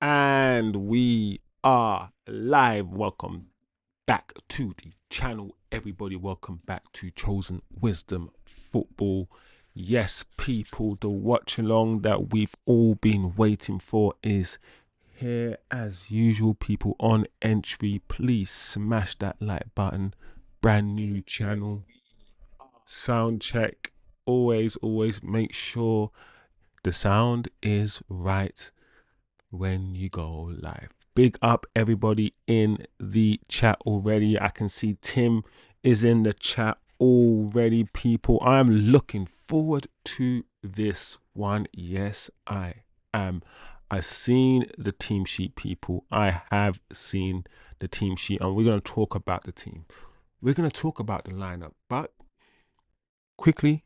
And we are live. Welcome back to the channel, everybody. Welcome back to Chosen Wisdom Football. Yes, people, the watch along that we've all been waiting for is here. As usual, people on entry, please smash that like button. Brand new channel, sound check. Always make sure the sound is right when you go live. Big up everybody in the chat already. I can see Tim is in the chat already, people. I'm looking forward to this one. Yes, I am. I've seen the team sheet, people. I have seen the team sheet, and we're going to talk about the team. We're going to talk about the lineup, but quickly,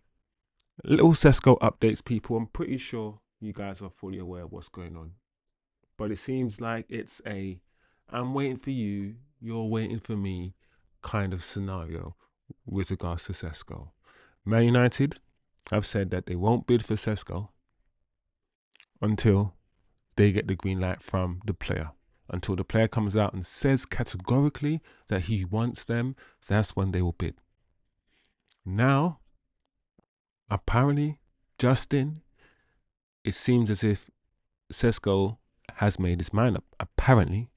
little Sesko updates, people. I'm pretty sure you guys are fully aware of what's going on. But it seems like it's a I'm waiting for you, you're waiting for me kind of scenario with regards to Sesko. Man United have said that they won't bid for Sesko until they get the green light from the player. Until the player comes out and says categorically that he wants them, that's when they will bid. Now, apparently, Justin, it seems as if Sesko has made his mind up, apparently,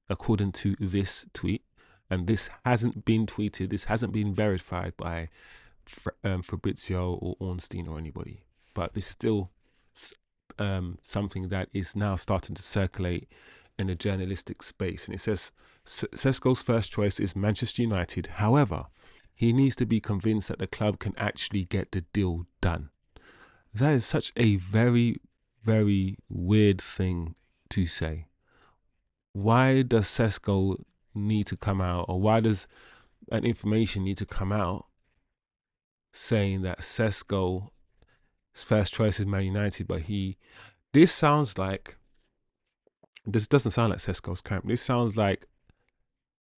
according to this tweet. And this hasn't been tweeted, this hasn't been verified by Fabrizio or Ornstein or anybody, but this is still something that is now starting to circulate in a journalistic space. And it says Sesko's first choice is Manchester United. However, he needs to be convinced that the club can actually get the deal done. That is such a very, very weird thing to say. Why does Sesko need to come out, or why does an information need to come out saying that Sesko's first choice is Man United, but this sounds like, this doesn't sound like Sesko's camp. This sounds like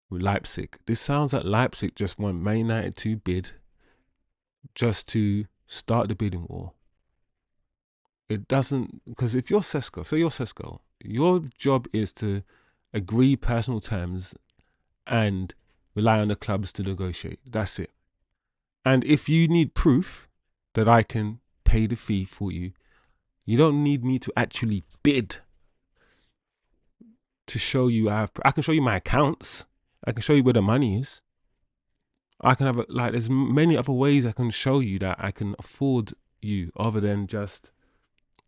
Leipzig. This sounds like Leipzig just want Man United to bid just to start the bidding war. It doesn't, because if you're Sesko, so you're Sesko, your job is to agree personal terms and rely on the clubs to negotiate. That's it. And if you need proof that I can pay the fee for you, you don't need me to actually bid to show you I can show you my accounts. I can show you where the money is. I can have there's many other ways I can show you that I can afford you other than just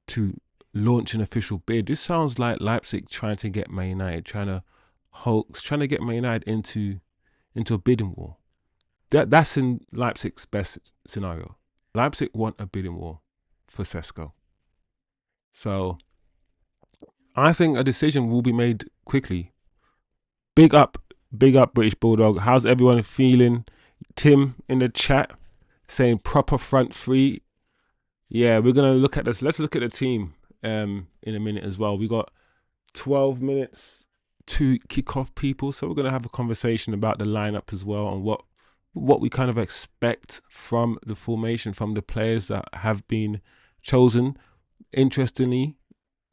to launch an official bid. This sounds like Leipzig trying to get Man United, trying to get Man United into a bidding war. That's in Leipzig's best scenario. Leipzig want a bidding war for Sesko. So I think a decision will be made quickly. Big up British Bulldog. How's everyone feeling? Tim in the chat saying proper front three. Yeah, we're gonna look at this. Let's look at the team in a minute as well. We got 12 minutes to kick off, people. So we're gonna have a conversation about the lineup as well and what we kind of expect from the formation, from the players that have been chosen. Interestingly,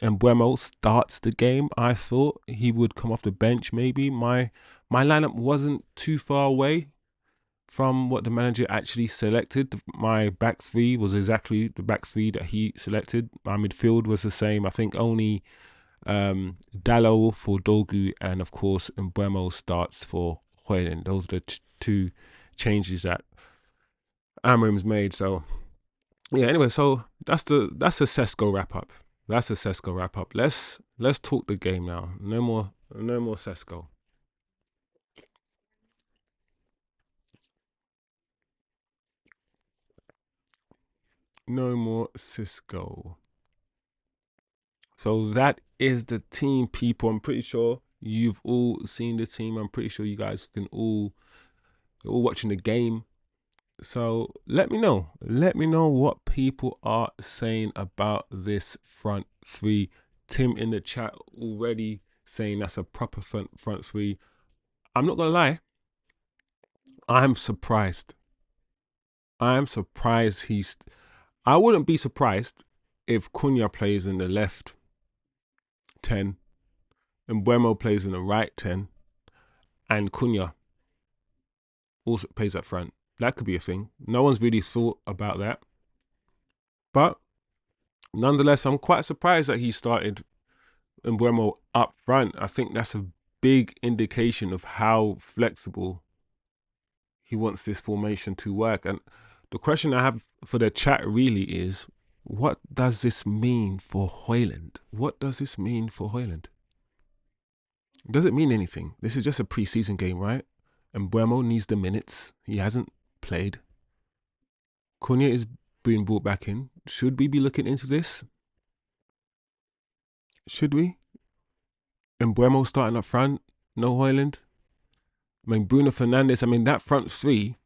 MBEUMO starts the game. I thought he would come off the bench maybe. My lineup wasn't too far away from what the manager actually selected. My back three was exactly the back three that he selected. My midfield was the same. I think only Dalot for Dogu, and of course MBEUMO starts for Hoyland. Those are the two changes that Amorim's made. So yeah, anyway, so that's the Sesko wrap up. That's a Sesko wrap up. Let's talk the game now. No more Sesko. No more Cisco. So that is the team, people. I'm pretty sure you've all seen the team. I'm pretty sure you guys can all watching the game. So let me know. Let me know what people are saying about this front three. Tim in the chat already saying that's a proper front three. I'm not gonna lie. I'm surprised. I'm surprised I wouldn't be surprised if Cunha plays in the left 10. MBEUMO plays in the right 10. And Cunha also plays up front. That could be a thing. No one's really thought about that. But nonetheless, I'm quite surprised that he started MBEUMO up front. I think that's a big indication of how flexible he wants this formation to work. And the question I have for the chat really is, what does this mean for Højlund? What does this mean for Højlund? Does it mean anything? This is just a preseason game, right? And MBEUMO needs the minutes. He hasn't played. Cunha is being brought back in. Should we be looking into this? Should we? And MBEUMO starting up front. No Højlund. I mean, Bruno Fernandes. I mean, that front three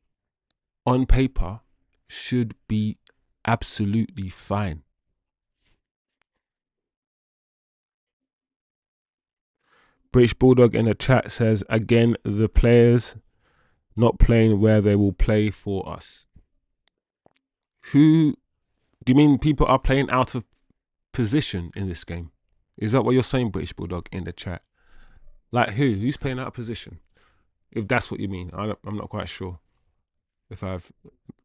on paper should be absolutely fine. British Bulldog in the chat says, again, the players not playing where they will play for us. Who do you mean people are playing out of position in this game? Is that what you're saying, British Bulldog, in the chat? Like who? Who's playing out of position? If that's what you mean. I'm not quite sure if I've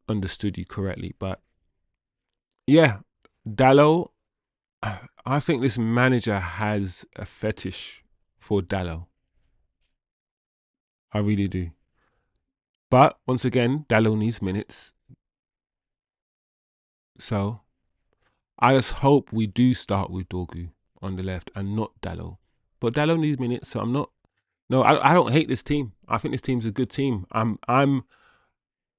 understood you correctly. But yeah, Dalot, I think this manager has a fetish for Dalot. I really do. But once again, Dalot needs minutes. So I just hope we do start with Dorgu on the left and not Dalot. But Dalot needs minutes, so I'm not. No, I don't hate this team. I think this team's a good team. I'm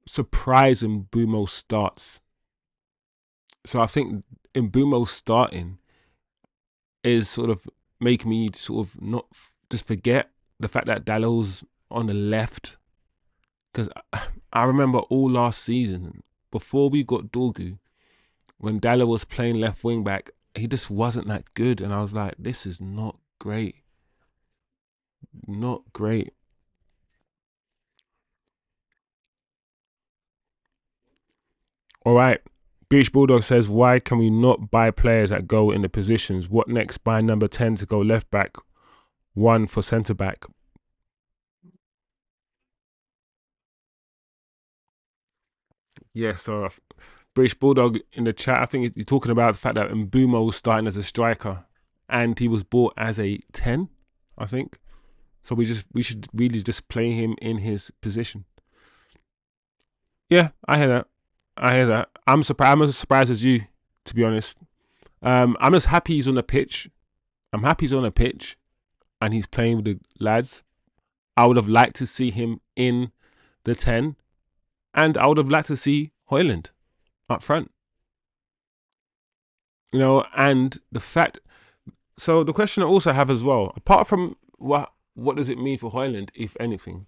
surprised MBEUMO starts. So I think MBEUMO starting is sort of making me sort of not just forget the fact that Dalot's on the left. Because I remember all last season, before we got Dorgu, when Dalot was playing left wing back, he just wasn't that good. And I was like, this is not great. Not great. All right. British Bulldog says, why can we not buy players that go in the positions? What next? Buy number 10 to go left back, 1 for centre back. Yeah, so British Bulldog in the chat, I think you're talking about the fact that MBEUMO was starting as a striker and he was bought as a 10, I think. So we should really just play him in his position. Yeah, I hear that. I hear that. I'm surprised. I'm as surprised as you, to be honest. I'm just happy he's on the pitch. I'm happy he's on the pitch and he's playing with the lads. I would have liked to see him in the 10, and I would have liked to see Højlund up front. You know, and the fact. So the question I also have as well, apart from what does it mean for Højlund, if anything?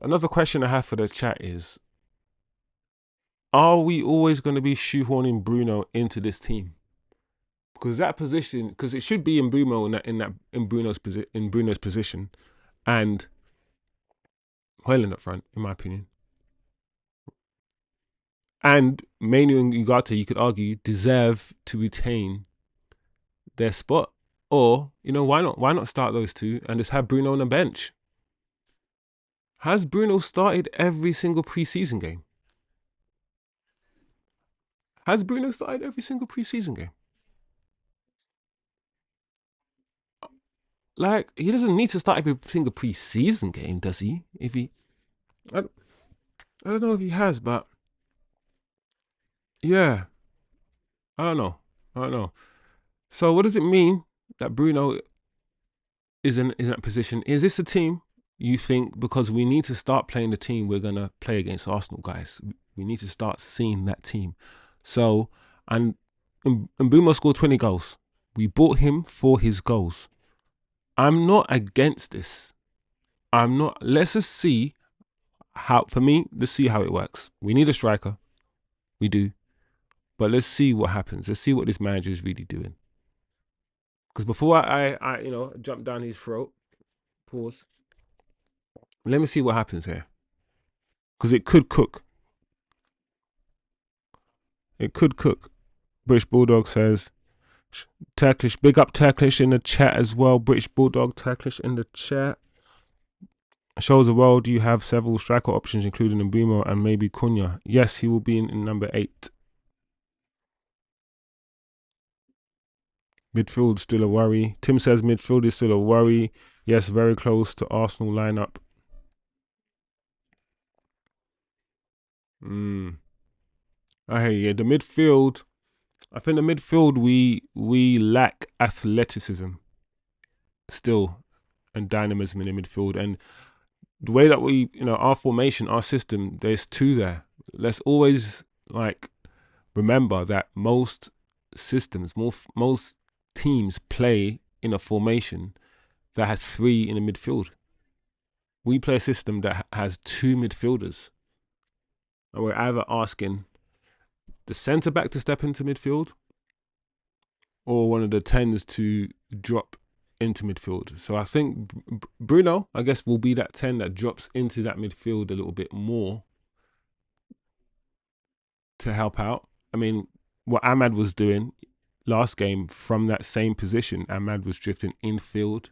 Another question I have for the chat is, are we always going to be shoehorning Bruno into this team? Because that position, because it should be MBEUMO in Bruno's position, and Højlund up front, in my opinion. And Manu and Ugarte, you could argue, deserve to retain their spot. Or, you know, why not? Why not start those two and just have Bruno on the bench? Has Bruno started every single preseason game? Has Bruno started every single preseason game? Like, he doesn't need to start every single preseason game, does he? If he, I don't know if he has, but yeah, I don't know. So what does it mean that Bruno is in that position? Is this a team you think, because we need to start playing the team we're going to play against Arsenal, guys? We need to start seeing that team. So, and MBEUMO scored 20 goals. We bought him for his goals. I'm not against this. I'm not. Let's just see how, for me, let's see how it works. We need a striker. We do. But let's see what happens. Let's see what this manager is really doing. Because before I jump down his throat, pause. Let me see what happens here. Because it could cook. It could cook. British Bulldog says, Turkish, big up Turkish in the chat as well. British Bulldog Turkish in the chat. Shows the world you have several striker options, including MBEUMO and maybe Cunha. Yes, he will be in number 8. Midfield still a worry. Tim says midfield is still a worry. Yes, very close to Arsenal lineup. I hear you. The midfield, I think the midfield we lack athleticism still and dynamism in the midfield, and the way that we, our formation, our system, there's 2 there. Let's always remember that most systems, most teams play in a formation that has 3 in the midfield. We play a system that has 2 midfielders, and we're either asking the centre back to step into midfield or one of the 10s to drop into midfield. So I think Bruno, I guess, will be that 10 that drops into that midfield a little bit more to help out. I mean, what Ahmad was doing last game from that same position, Ahmad was drifting infield,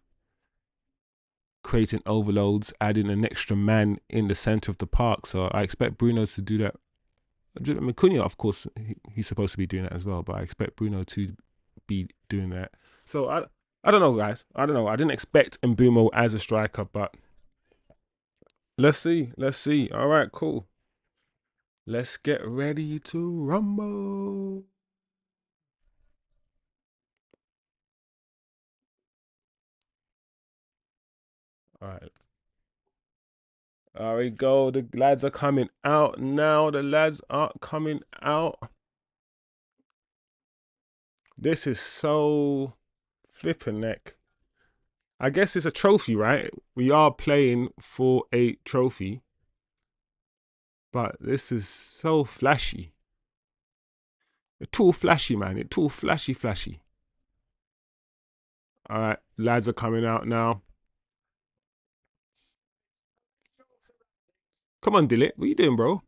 creating overloads, adding an extra man in the centre of the park. So I expect Bruno to do that. I mean, Cunha, of course, he's supposed to be doing that as well, but I expect Bruno to be doing that. So I don't know, guys. I don't know. I didn't expect MBEUMO as a striker, but let's see. Let's see. All right, cool. Let's get ready to rumble. All right. There we go. The lads are coming out now. The lads are coming out. This is so flipping neck. I guess it's a trophy, right? We are playing for a trophy. But this is so flashy. It's too flashy, man. It's too flashy. All right, lads are coming out now. Come on, Dillit. What are you doing, bro?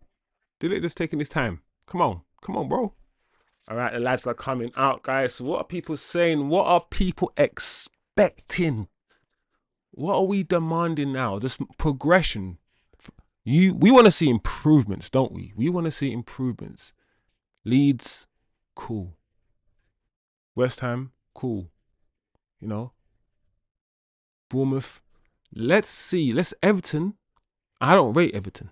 Dillit just taking his time. Come on, bro. All right, the lads are coming out, guys. So what are people saying? What are people expecting? What are we demanding now? Just progression. We want to see improvements, don't we? We want to see improvements. Leeds, cool. West Ham, cool. Bournemouth. Let's see. Everton. I don't rate Everton.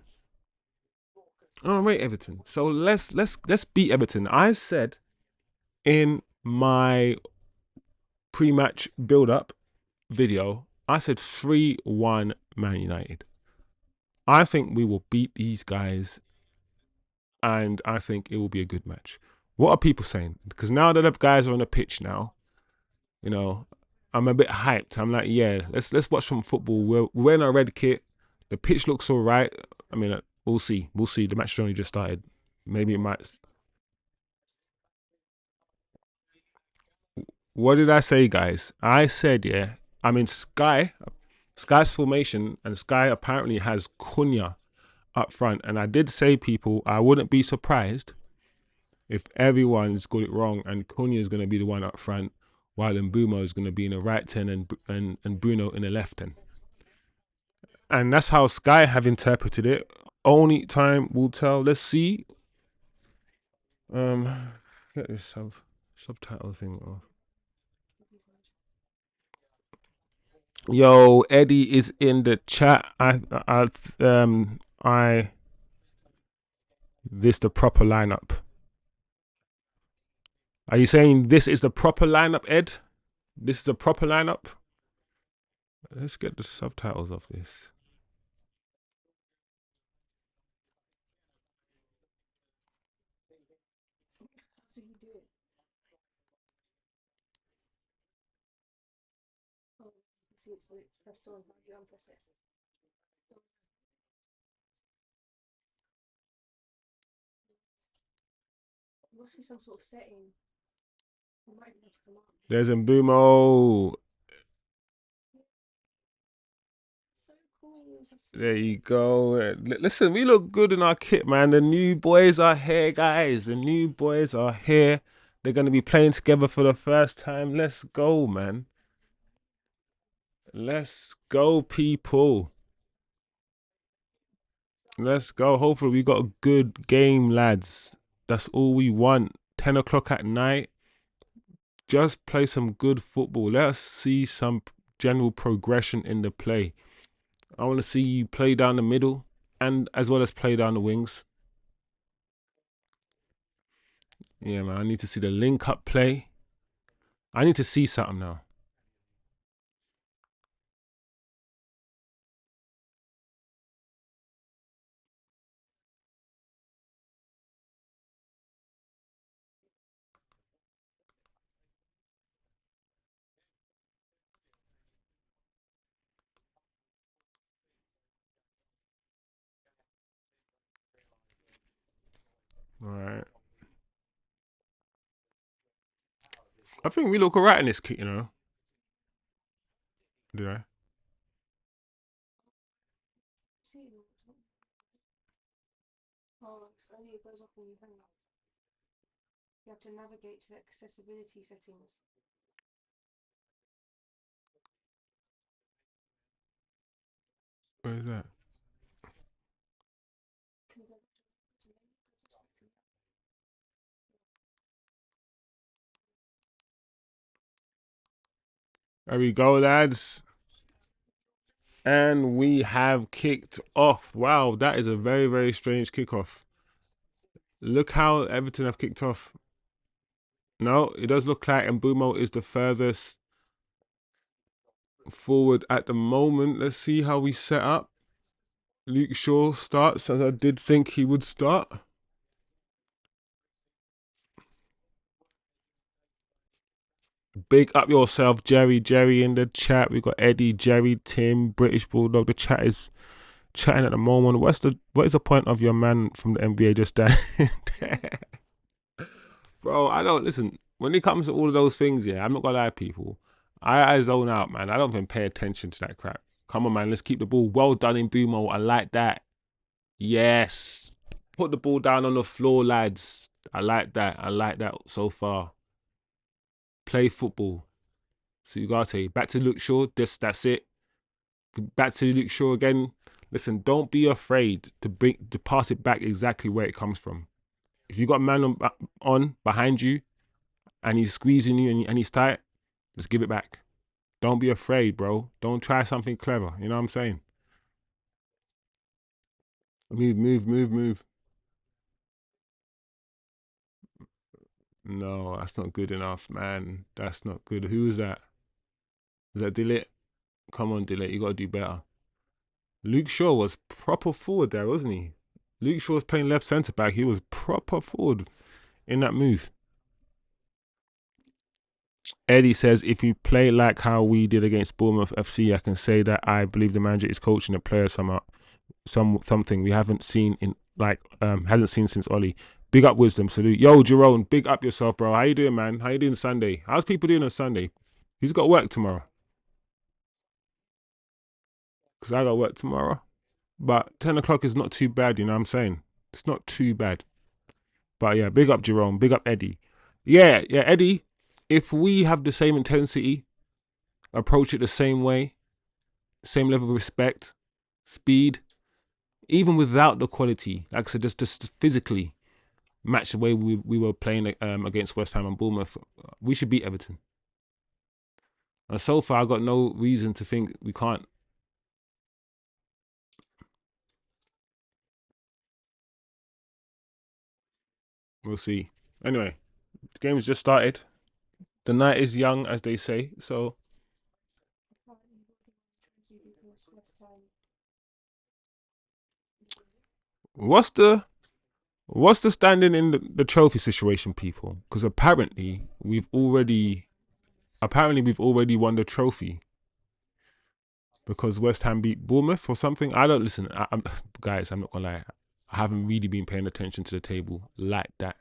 So let's beat Everton. I said in my pre-match build-up video, I said 3-1 Man United. I think we will beat these guys, and I think it will be a good match. What are people saying? Because now that the guys are on the pitch now, I'm a bit hyped. I'm like, yeah, let's watch some football. We're wearing our red kit. The pitch looks all right. I mean, we'll see. The match has only just started. Maybe it might. What did I say, guys? I said, yeah. I mean, Sky's formation, and Sky apparently has Cunha up front. And I did say, people, I wouldn't be surprised if everyone's got it wrong and Cunha is going to be the one up front, while MBEUMO is going to be in the right 10 and Bruno in the left 10. And that's how Sky have interpreted it. Only time will tell. Let's see. Get this subtitle thing off. Yo, Eddie is in the chat. This the proper lineup. Are you saying this is the proper lineup, Ed? This is the proper lineup? Let's get the subtitles of this. There's MBEUMO. There you go. Listen, we look good in our kit, man. The new boys are here, guys. The new boys are here. They're going to be playing together for the first time. Let's go, man. Let's go, people. Let's go. Hopefully, we got a good game, lads. That's all we want. 10 o'clock at night. Just play some good football. Let us see some general progression in the play. I want to see you play down the middle and as well as play down the wings. Yeah, man. I need to see the link up play. I need to see something now. All right. I think we look alright in this kit, you know. Did I? Where is that? There we go, lads. And we have kicked off. Wow, that is a very, very strange kickoff. Look how Everton have kicked off. No, it does look like MBEUMO is the furthest forward at the moment. Let's see how we set up. Luke Shaw starts, as I did think he would start. Big up yourself, Jerry. Jerry in the chat. We got Eddie, Jerry, Tim, British Bulldog. The chat is chatting at the moment. What is the point of your man from the NBA just dying? Bro, I don't listen. When it comes to all of those things, yeah, I'm not gonna lie to people. I zone out, man. I don't even pay attention to that crap. Come on, man. Let's keep the ball. Well done in MBEUMO. I like that. Yes. Put the ball down on the floor, lads. I like that. I like that so far. Play football. So you gotta say back to Luke Shaw. That's it. Back to Luke Shaw again. Listen, don't be afraid to pass it back exactly where it comes from. If you got a man on behind you and he's squeezing you and he's tight, just give it back. Don't be afraid, bro. Don't try something clever. You know what I'm saying? Move, move, move, move. No, that's not good enough, man. That's not good. Who is that? Is that Dillet? Come on, Dillet. You got to do better. Luke Shaw was proper forward there, wasn't he? Luke Shaw was playing left centre back. He was proper forward in that move. Eddie says, if you play like how we did against Bournemouth FC, I can say that I believe the manager is coaching the players something we haven't seen hadn't seen since Ollie. Big up Wisdom, salute. Yo, Jerome, big up yourself, bro. How you doing, man? How you doing Sunday? How's people doing on Sunday? Who's got work tomorrow? Because I got work tomorrow. But 10 o'clock is not too bad, you know what I'm saying? It's not too bad. But yeah, big up Jerome, big up Eddie. Yeah, Eddie, if we have the same intensity, approach it the same way, same level of respect, speed, even without the quality, like I said, just physically match the way we were playing against West Ham and Bournemouth, we should beat Everton. And so far, I got no reason to think we can't. We'll see. Anyway, the game's just started. The night is young, as they say. So, what's the standing in the trophy situation, people? Because apparently we've already won the trophy because West Ham beat Bournemouth or something. I don't listen. Guys, I'm not gonna lie. I haven't really been paying attention to the table like that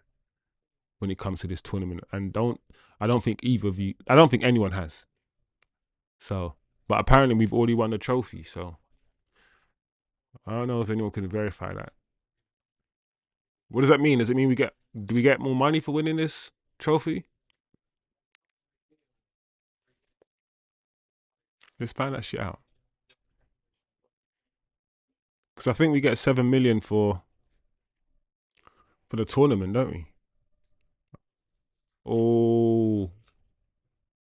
when it comes to this tournament, and I don't think either of you. I don't think anyone has. So, but apparently we've already won the trophy. So I don't know if anyone can verify that. What does that mean? Does it mean do we get more money for winning this? trophy. Let's find that shit out. Because I think we get 7 million for the tournament, don't we? Oh,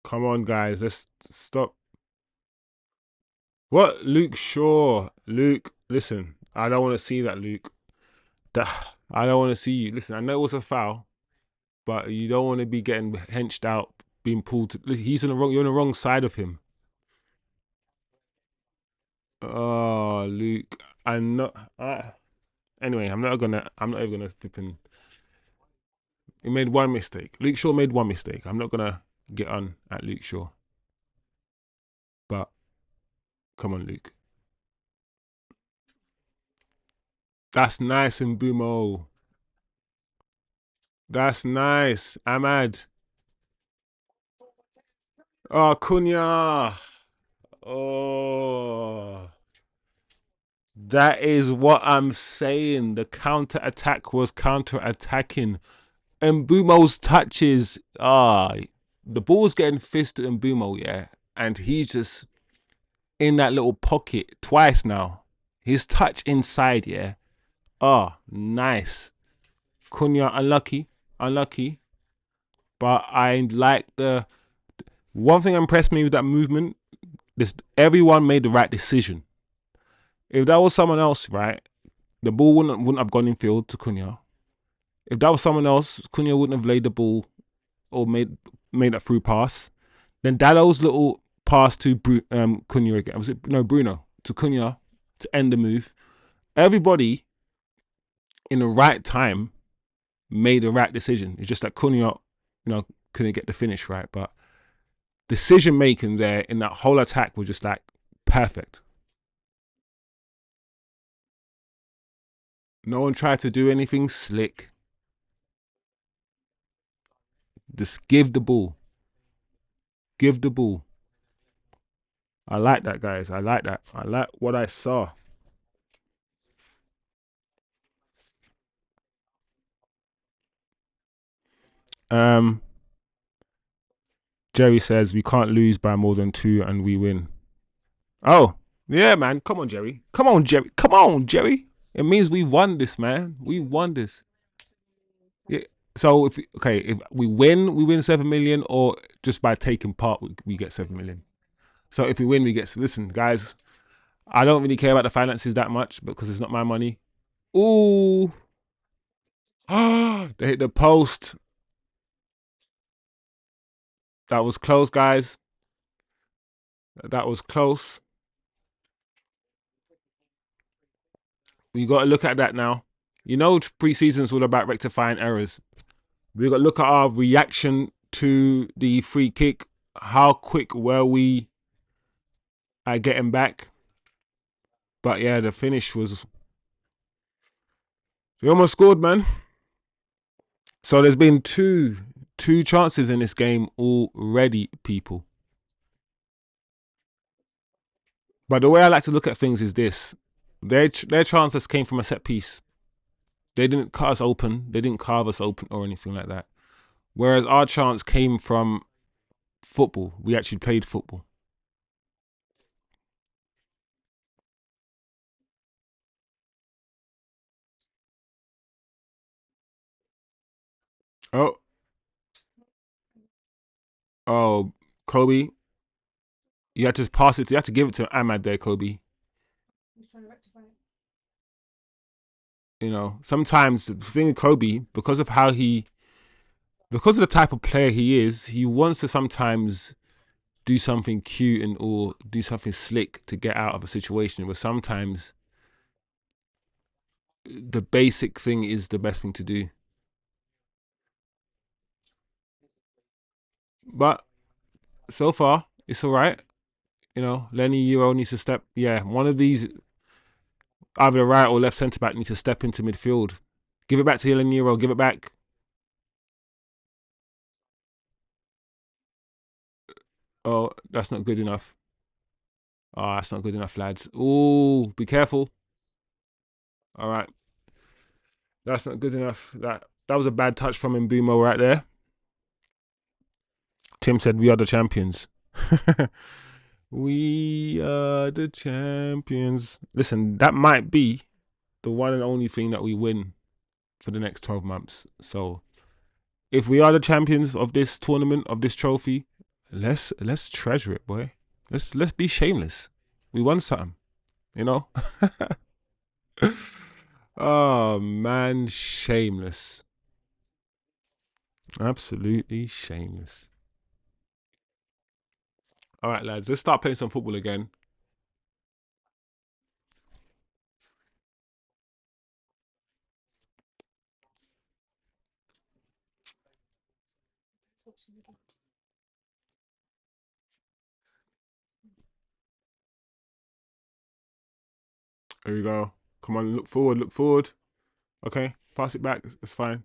come on, guys. Let's stop. What? Luke Shaw. Luke, listen. I don't want to see that, Luke. I don't want to see you. Listen, I know it was a foul, but you don't want to be getting henched out, being pulled. He's on the wrong. You're on the wrong side of him. Oh, Luke. I'm not. Anyway, I'm not even gonna flipping. He made one mistake. Luke Shaw made one mistake. I'm not gonna get on at Luke Shaw. But come on, Luke. That's nice, MBEUMO. That's nice, Ahmad. Oh, Cunha. Oh, that is what I'm saying. The counter attack was counter attacking. MBEUMO's touches. The ball's getting fisted to MBEUMO, yeah, and he's just in that little pocket twice now. His touch inside, yeah. Nice. Cunha, unlucky. But I like the one thing that impressed me with that movement. Everyone made the right decision. If that was someone else, right, the ball wouldn't have gone in field to Cunha. If that was someone else, Cunha wouldn't have laid the ball or made that through pass. Then Dallow's little pass to Cunha again. Was it Bruno to Cunha to end the move? Everybody in the right time made the right decision. It's just that Cunha, couldn't get the finish right. But decision making there in that whole attack was just like perfect. No one tried to do anything slick. Just give the ball. Give the ball. I like that, guys. I like that. I like what I saw. Jerry says we can't lose by more than 2 and we win. Oh, yeah, man. Come on, Jerry. Come on, Jerry. Come on, Jerry. It means we won this, man. We won this. Yeah. So if we win 7 million, or just by taking part we get 7 million. So if we win, we get. Listen, guys, I don't really care about the finances that much because it's not my money. Ooh, they hit the post. That was close, guys. That was close. We got to look at that now. Pre-season is all about rectifying errors. We got to look at our reaction to the free kick. How quick were we at getting back? But yeah, the finish was. We almost scored, man. So there's been two chances in this game already, people. But the way I like to look at things is this: their chances came from a set piece. They didn't cut us open. They didn't carve us open or anything like that. Whereas our chance came from football. We actually played football. Oh, Kobe. You had to pass it. You had to give it to Ahmad there, Kobe. Sometimes the thing with Kobe, because of the type of player he is, he wants to sometimes do something cute or do something slick to get out of a situation where sometimes the basic thing is the best thing to do. But so far, it's all right. Lenny Euro needs to step. Yeah, one of these, either the right or left centre back, needs to step into midfield. Give it back to Lenny Euro. Give it back. Oh, that's not good enough. Oh, that's not good enough, lads. Oh, be careful. All right. That's not good enough. That was a bad touch from MBEUMO right there. Tim said, "We are the champions." We are the champions. Listen, that might be the one and only thing that we win for the next 12 months. So if we are the champions of this tournament, of this trophy, let's treasure it, boy. Let's be shameless. We won something, you know? Oh man, shameless. Absolutely shameless. All right, lads, let's start playing some football again. Here we go. Come on, look forward, look forward. Okay, pass it back. It's fine.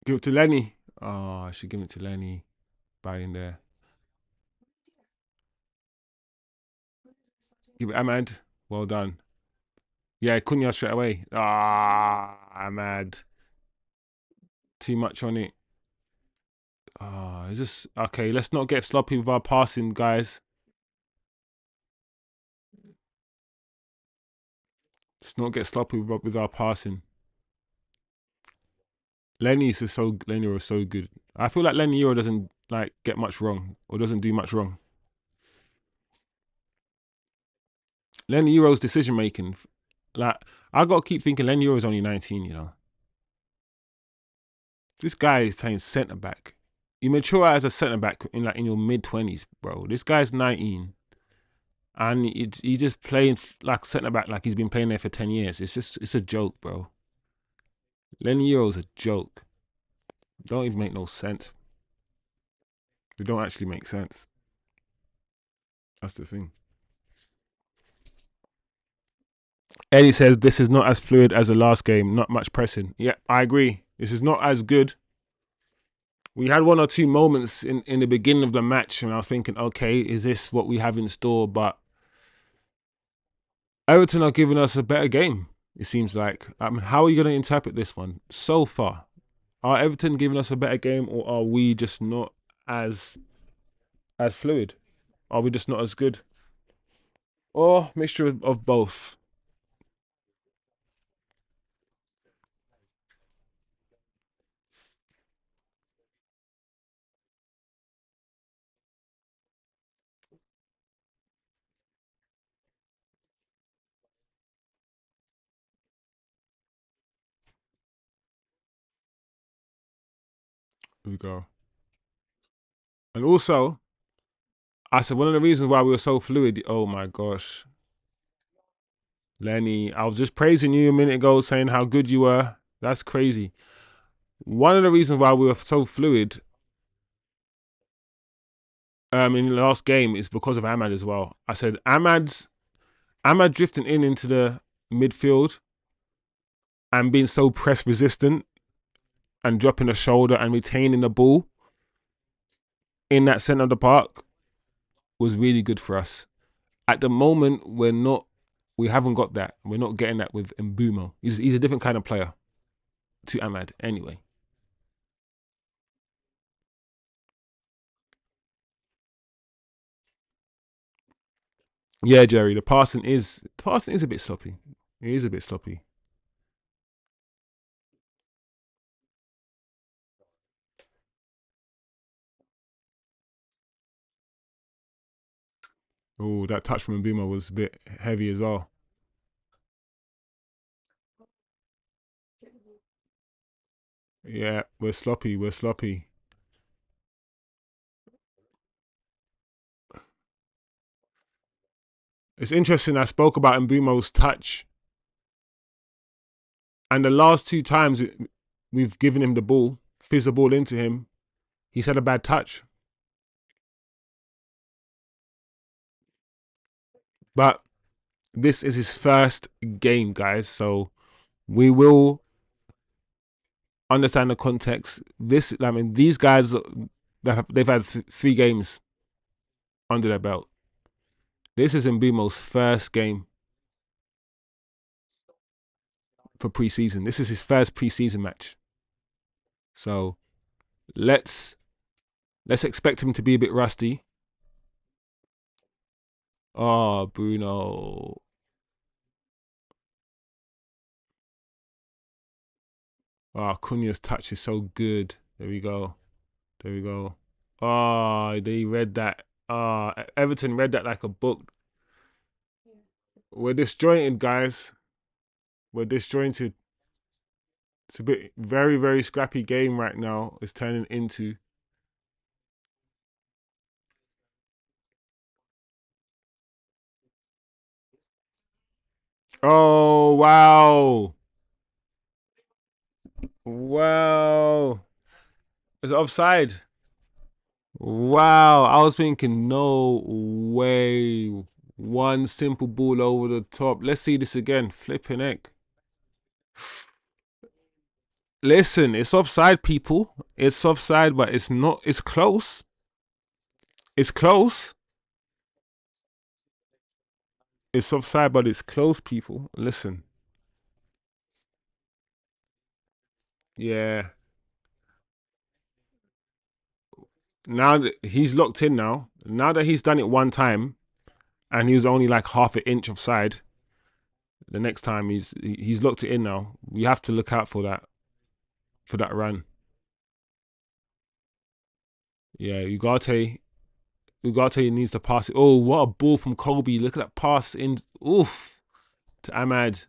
Give it to Lenny. Oh, I should give it to Lenny. By in there. Give it Ahmad. Well done. Yeah, Cunha straight away. Ah, Ahmad. Too much on it. Ah, is this okay? Let's not get sloppy with our passing, guys. Let's not get sloppy with our passing. Lenny is so good. I feel like Lenny Euro doesn't like get much wrong or doesn't do much wrong. Lenny Euro's decision making, like I gotta keep thinking Lenny Euro's only 19. You know, this guy is playing centre back. You mature as a centre back in your mid-20s, bro. This guy's 19, and he just playing like centre back like he's been playing there for 10 years. It's a joke, bro. Lenny Euro's a joke. Don't even make no sense. They don't actually make sense. That's the thing. Eddie says this is not as fluid as the last game. Not much pressing. Yeah, I agree. This is not as good. We had one or two moments in the beginning of the match, and I was thinking, okay, is this what we have in store? But Everton are giving us a better game. It seems like. How are you going to interpret this one so far? Are Everton giving us a better game, or are we just not as fluid? Are we just not as good? Or mixture of both? Here we go. And also, I said one of the reasons why we were so fluid. Oh my gosh, Lenny, I was just praising you a minute ago, saying how good you were. That's crazy. One of the reasons why we were so fluid in the last game is because of Ahmad as well. I said Ahmad drifting into the midfield and being so press resistant and dropping a shoulder and retaining the ball in that centre of the park was really good for us. At the moment, we haven't got that. We're not getting that with MBEUMO. He's a different kind of player to Ahmad anyway. Yeah, Jerry, the passing is a bit sloppy. It is a bit sloppy. Oh, that touch from Mbuma was a bit heavy as well. Yeah, we're sloppy. We're sloppy. It's interesting. I spoke about Mbumo's touch, and the last two times we've given him the ball, fizz the ball into him, he's had a bad touch. But this is his first game, guys. So we will understand the context. These guys, they've had 3 games under their belt. This is Mbumo's first game for preseason. This is his first preseason match. So Let's expect him to be a bit rusty. Oh, Bruno. Oh, Cunha's touch is so good. There we go. There we go. Oh, they read that. Everton read that like a book. We're disjointed, guys. We're disjointed. It's a bit very, very scrappy game right now. It's turning into. Oh wow. Wow. It's offside. Wow. I was thinking, no way. One simple ball over the top. Let's see this again. Flipping heck. Listen, it's offside, people. It's offside, but it's not. It's close. It's close. It's offside, but it's close, people. Listen. Yeah. Now that he's locked in now. Now that he's done it one time and he was only like half an inch offside, the next time he's locked it in now. We have to look out for that run. Yeah, Ugarte needs to pass it. Oh, what a ball from Kobe. Look at that pass in. Oof. To Ahmad.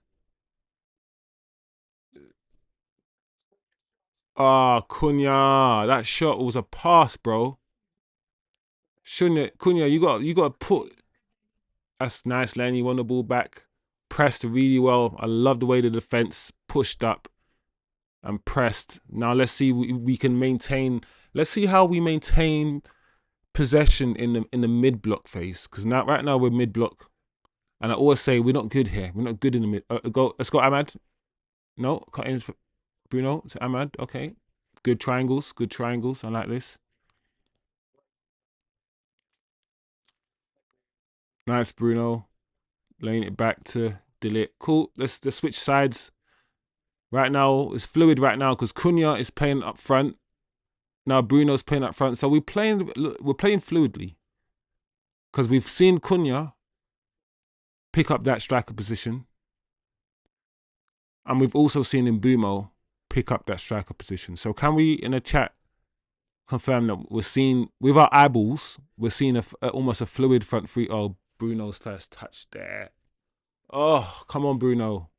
Ah, Cunha. That shot was a pass, bro. Cunha, you got to put. That's nice, Lenny. Won the ball back. Pressed really well. I love the way the defense pushed up and pressed. Now let's see we can maintain. Let's see how we maintain possession in the mid block phase. Because right now we're mid block, and I always say we're not good here. We're not good in the mid. Let's go, Ahmad. No, cut in for Bruno to Ahmad. Okay, good triangles. Good triangles. I like this. Nice, Bruno. Laying it back to Delete. Cool. Let's switch sides. Right now, it's fluid right now because Cunha is playing up front. Now Bruno's playing up front. So we're playing fluidly. Because we've seen Cunha pick up that striker position. And we've also seen MBEUMO pick up that striker position. So can we, in the chat, confirm that we're seeing, with our eyeballs, we're seeing almost a fluid front three. Oh, Bruno's first touch there. Oh, come on, Bruno.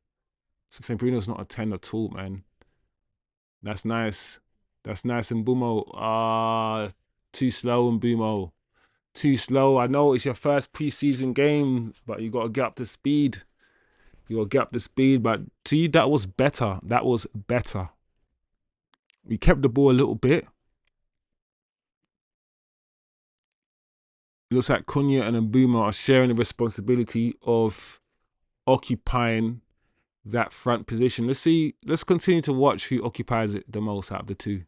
So I'm saying Bruno's not a 10 at all, man. That's nice. That's nice. And Bumo, too slow. And Bumo, too slow. I know it's your first preseason game, but you got to get up to speed. You got to get up to speed. But to you, that was better. That was better. We kept the ball a little bit. It looks like Cunha and Mbeumo are sharing the responsibility of occupying that front position. Let's see. Let's continue to watch who occupies it the most out of the two.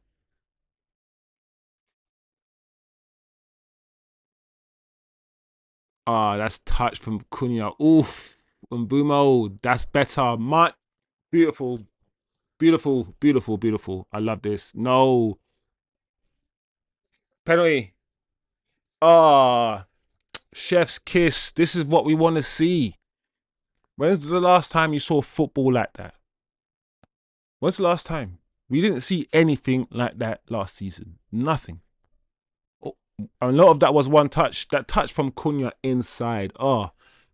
That's touch from Cunha. Oof. Mbeumo, that's better. Beautiful. Beautiful. Beautiful. Beautiful. I love this. No. Penalty. Chef's kiss. This is what we want to see. When's the last time you saw football like that? When's the last time? We didn't see anything like that last season. Nothing. A lot of that was one touch. That touch from Cunha inside.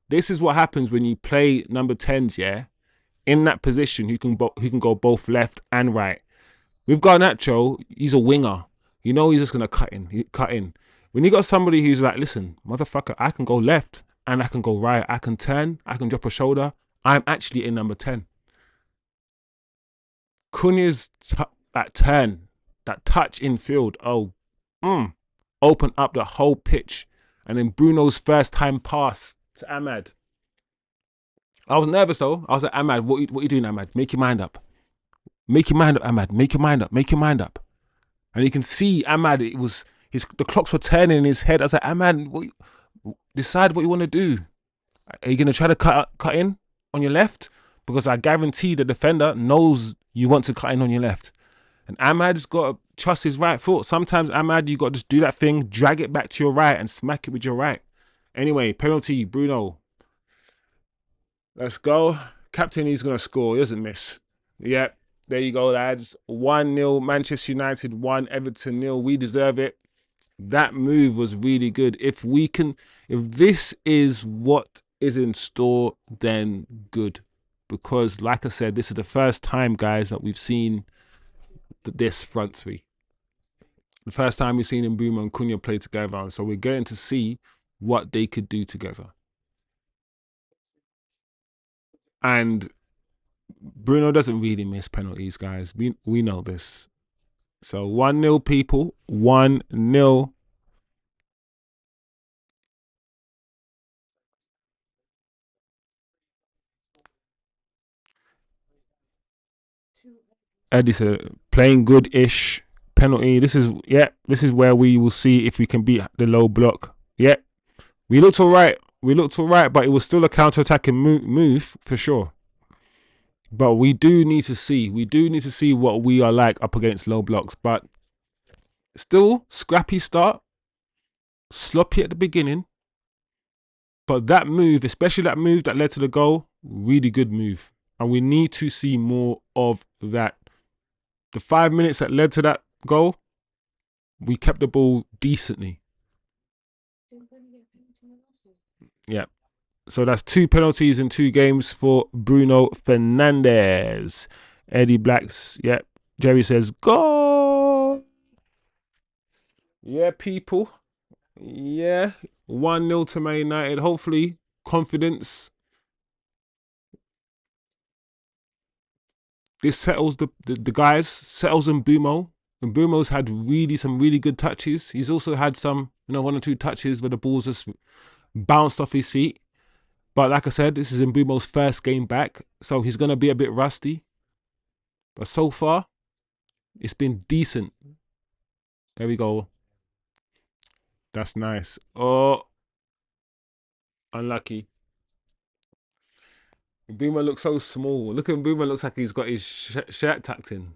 This is what happens when you play number 10s, yeah? In that position, who can go both left and right. With Garnacho, he's a winger. You know he's just going to cut in. When you got somebody who's like, listen, motherfucker, I can go left and I can go right. I can turn. I can drop a shoulder. I'm actually in number 10. Cunha's that turn, that touch in field, open up the whole pitch. And then Bruno's first time pass to Ahmad. I was nervous though. I was like, Ahmad, what you doing, Ahmad? Make your mind up. Make your mind up, Ahmad. Make your mind up. Make your mind up. And you can see Ahmad, the clocks were turning in his head. I was like, Ahmad, decide what you want to do. Are you going to try to cut in on your left? Because I guarantee the defender knows you want to cut in on your left. And Ahmad's got to trust his right foot. Sometimes Ahmad, you got to just do that thing, drag it back to your right and smack it with your right. Anyway, penalty, Bruno. Let's go. Captain, he's going to score. He doesn't miss. Yep. There you go, lads. 1-0 Manchester United, 1 Everton 0. We deserve it. That move was really good. If this is what is in store, then good. Because, like I said, this is the first time, guys, that we've seen this front three. The first time we've seen MBEUMO and Cunha play together. So we're getting to see what they could do together. And Bruno doesn't really miss penalties, guys. We know this. So 1-0, people. 1-0. Eddie said, playing good-ish. Penalty. This is where we will see if we can beat the low block. Yeah. We looked all right. But it was still a counter-attacking move for sure. But we do need to see what we are like up against low blocks. But still, scrappy start. Sloppy at the beginning. But that move, especially that move that led to the goal, really good move. And we need to see more of that. The 5 minutes that led to that goal, we kept the ball decently. Yeah. So that's 2 penalties in 2 games for Bruno Fernandes. Eddie Blacks, yep. Jerry says, go. Yeah, people. Yeah. 1-0 to Man United. Hopefully, confidence. This settles the guys, settles MBEUMO. MBEUMO's had some really good touches. He's also had some, 1 or 2 touches where the ball's just bounced off his feet. But like I said, this is MBEUMO's first game back, so he's going to be a bit rusty. But so far, it's been decent. There we go. That's nice. Oh, unlucky. MBEUMO looks so small. Look at MBEUMO, looks like he's got his shirt tucked in.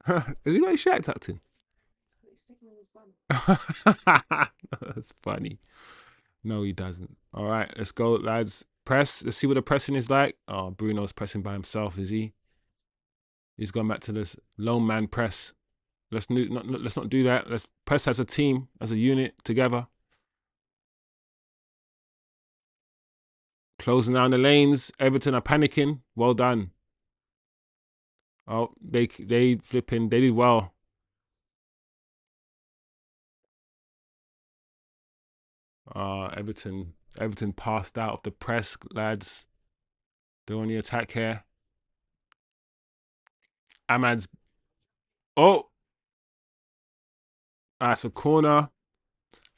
Has he got his shirt tucked in? That's funny. No, he doesn't. All right, let's go, lads. Press. Let's see what the pressing is like. Oh, Bruno's pressing by himself, is he? He's gone back to this lone man press. Let's not do that. Let's press as a team, as a unit, together. Closing down the lanes. Everton are panicking. Well done. Oh, they flipping. They did well. Everton passed out of the press, lads. They're on the attack here. Ahmad's. Oh, that's a corner.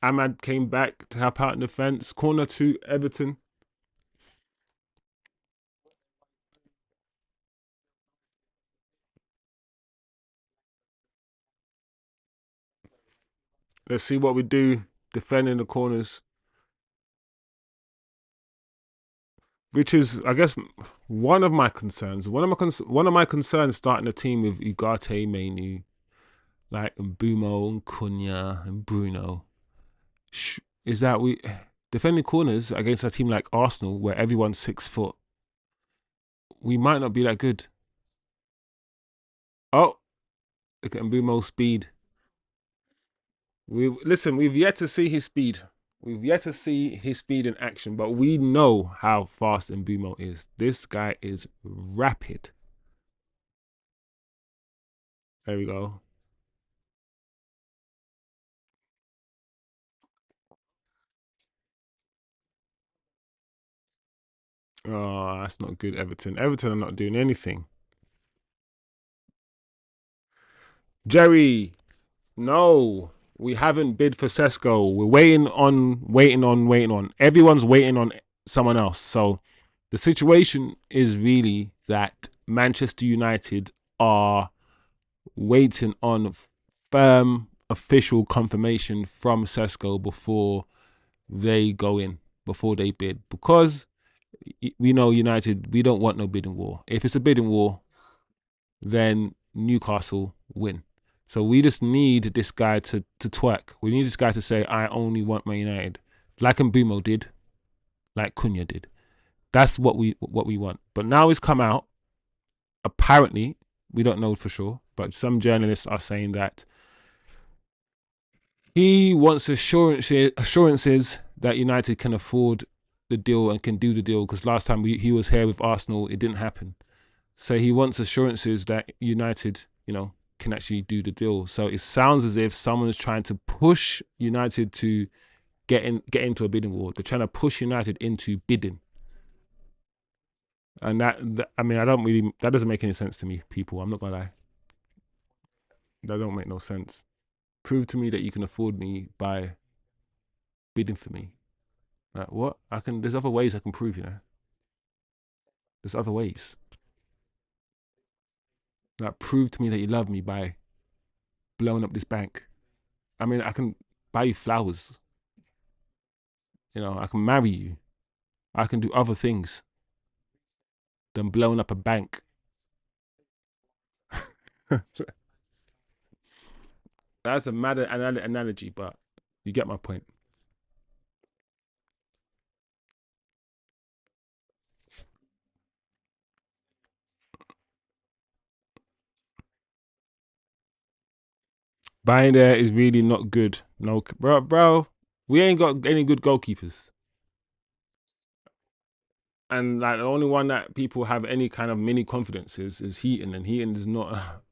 Ahmad came back to help out in defence. Corner to Everton. Let's see what we do defending the corners. Which is, I guess, one of my concerns. One of my concerns starting a team with Ugarte, Mainu, like MBEUMO and Cunha and Bruno, is that we defending corners against a team like Arsenal, where everyone's 6 foot. We might not be that good. Oh, look at MBEUMO's speed. We've yet to see his speed. We've yet to see his speed in action, but we know how fast MBEUMO is. This guy is rapid. There we go. Oh, that's not good, Everton. Everton are not doing anything. Jerry, no, we haven't bid for Sesko. We're waiting on. Everyone's waiting on someone else. So the situation is really that Manchester United are waiting on firm official confirmation from Sesko before they go in, before they bid. Because we know United, we don't want no bidding war. If it's a bidding war, then Newcastle win. So we just need this guy to twerk. We need this guy to say, I only want Man United. Like MBEUMO did, like Cunha did. That's what we want. But now he's come out. Apparently, we don't know for sure, but some journalists are saying that he wants assurances that United can afford the deal and can do the deal, because last time he was here with Arsenal, it didn't happen. So he wants assurances that United, can actually do the deal. So it sounds as if someone is trying to push United to get into a bidding war. They're trying to push United into bidding. And I mean, that doesn't make any sense to me, people. I'm not gonna lie. That don't make no sense. Prove to me that you can afford me by bidding for me. Like what? There's other ways I can prove, There's other ways. Like prove to me that you love me by blowing up this bank. I mean, I can buy you flowers. I can marry you. I can do other things than blowing up a bank. That's a mad analogy, but you get my point. Buying there is really not good. No, bro, we ain't got any good goalkeepers. And like the only one that people have any kind of mini confidence is Heaton, and Heaton is not.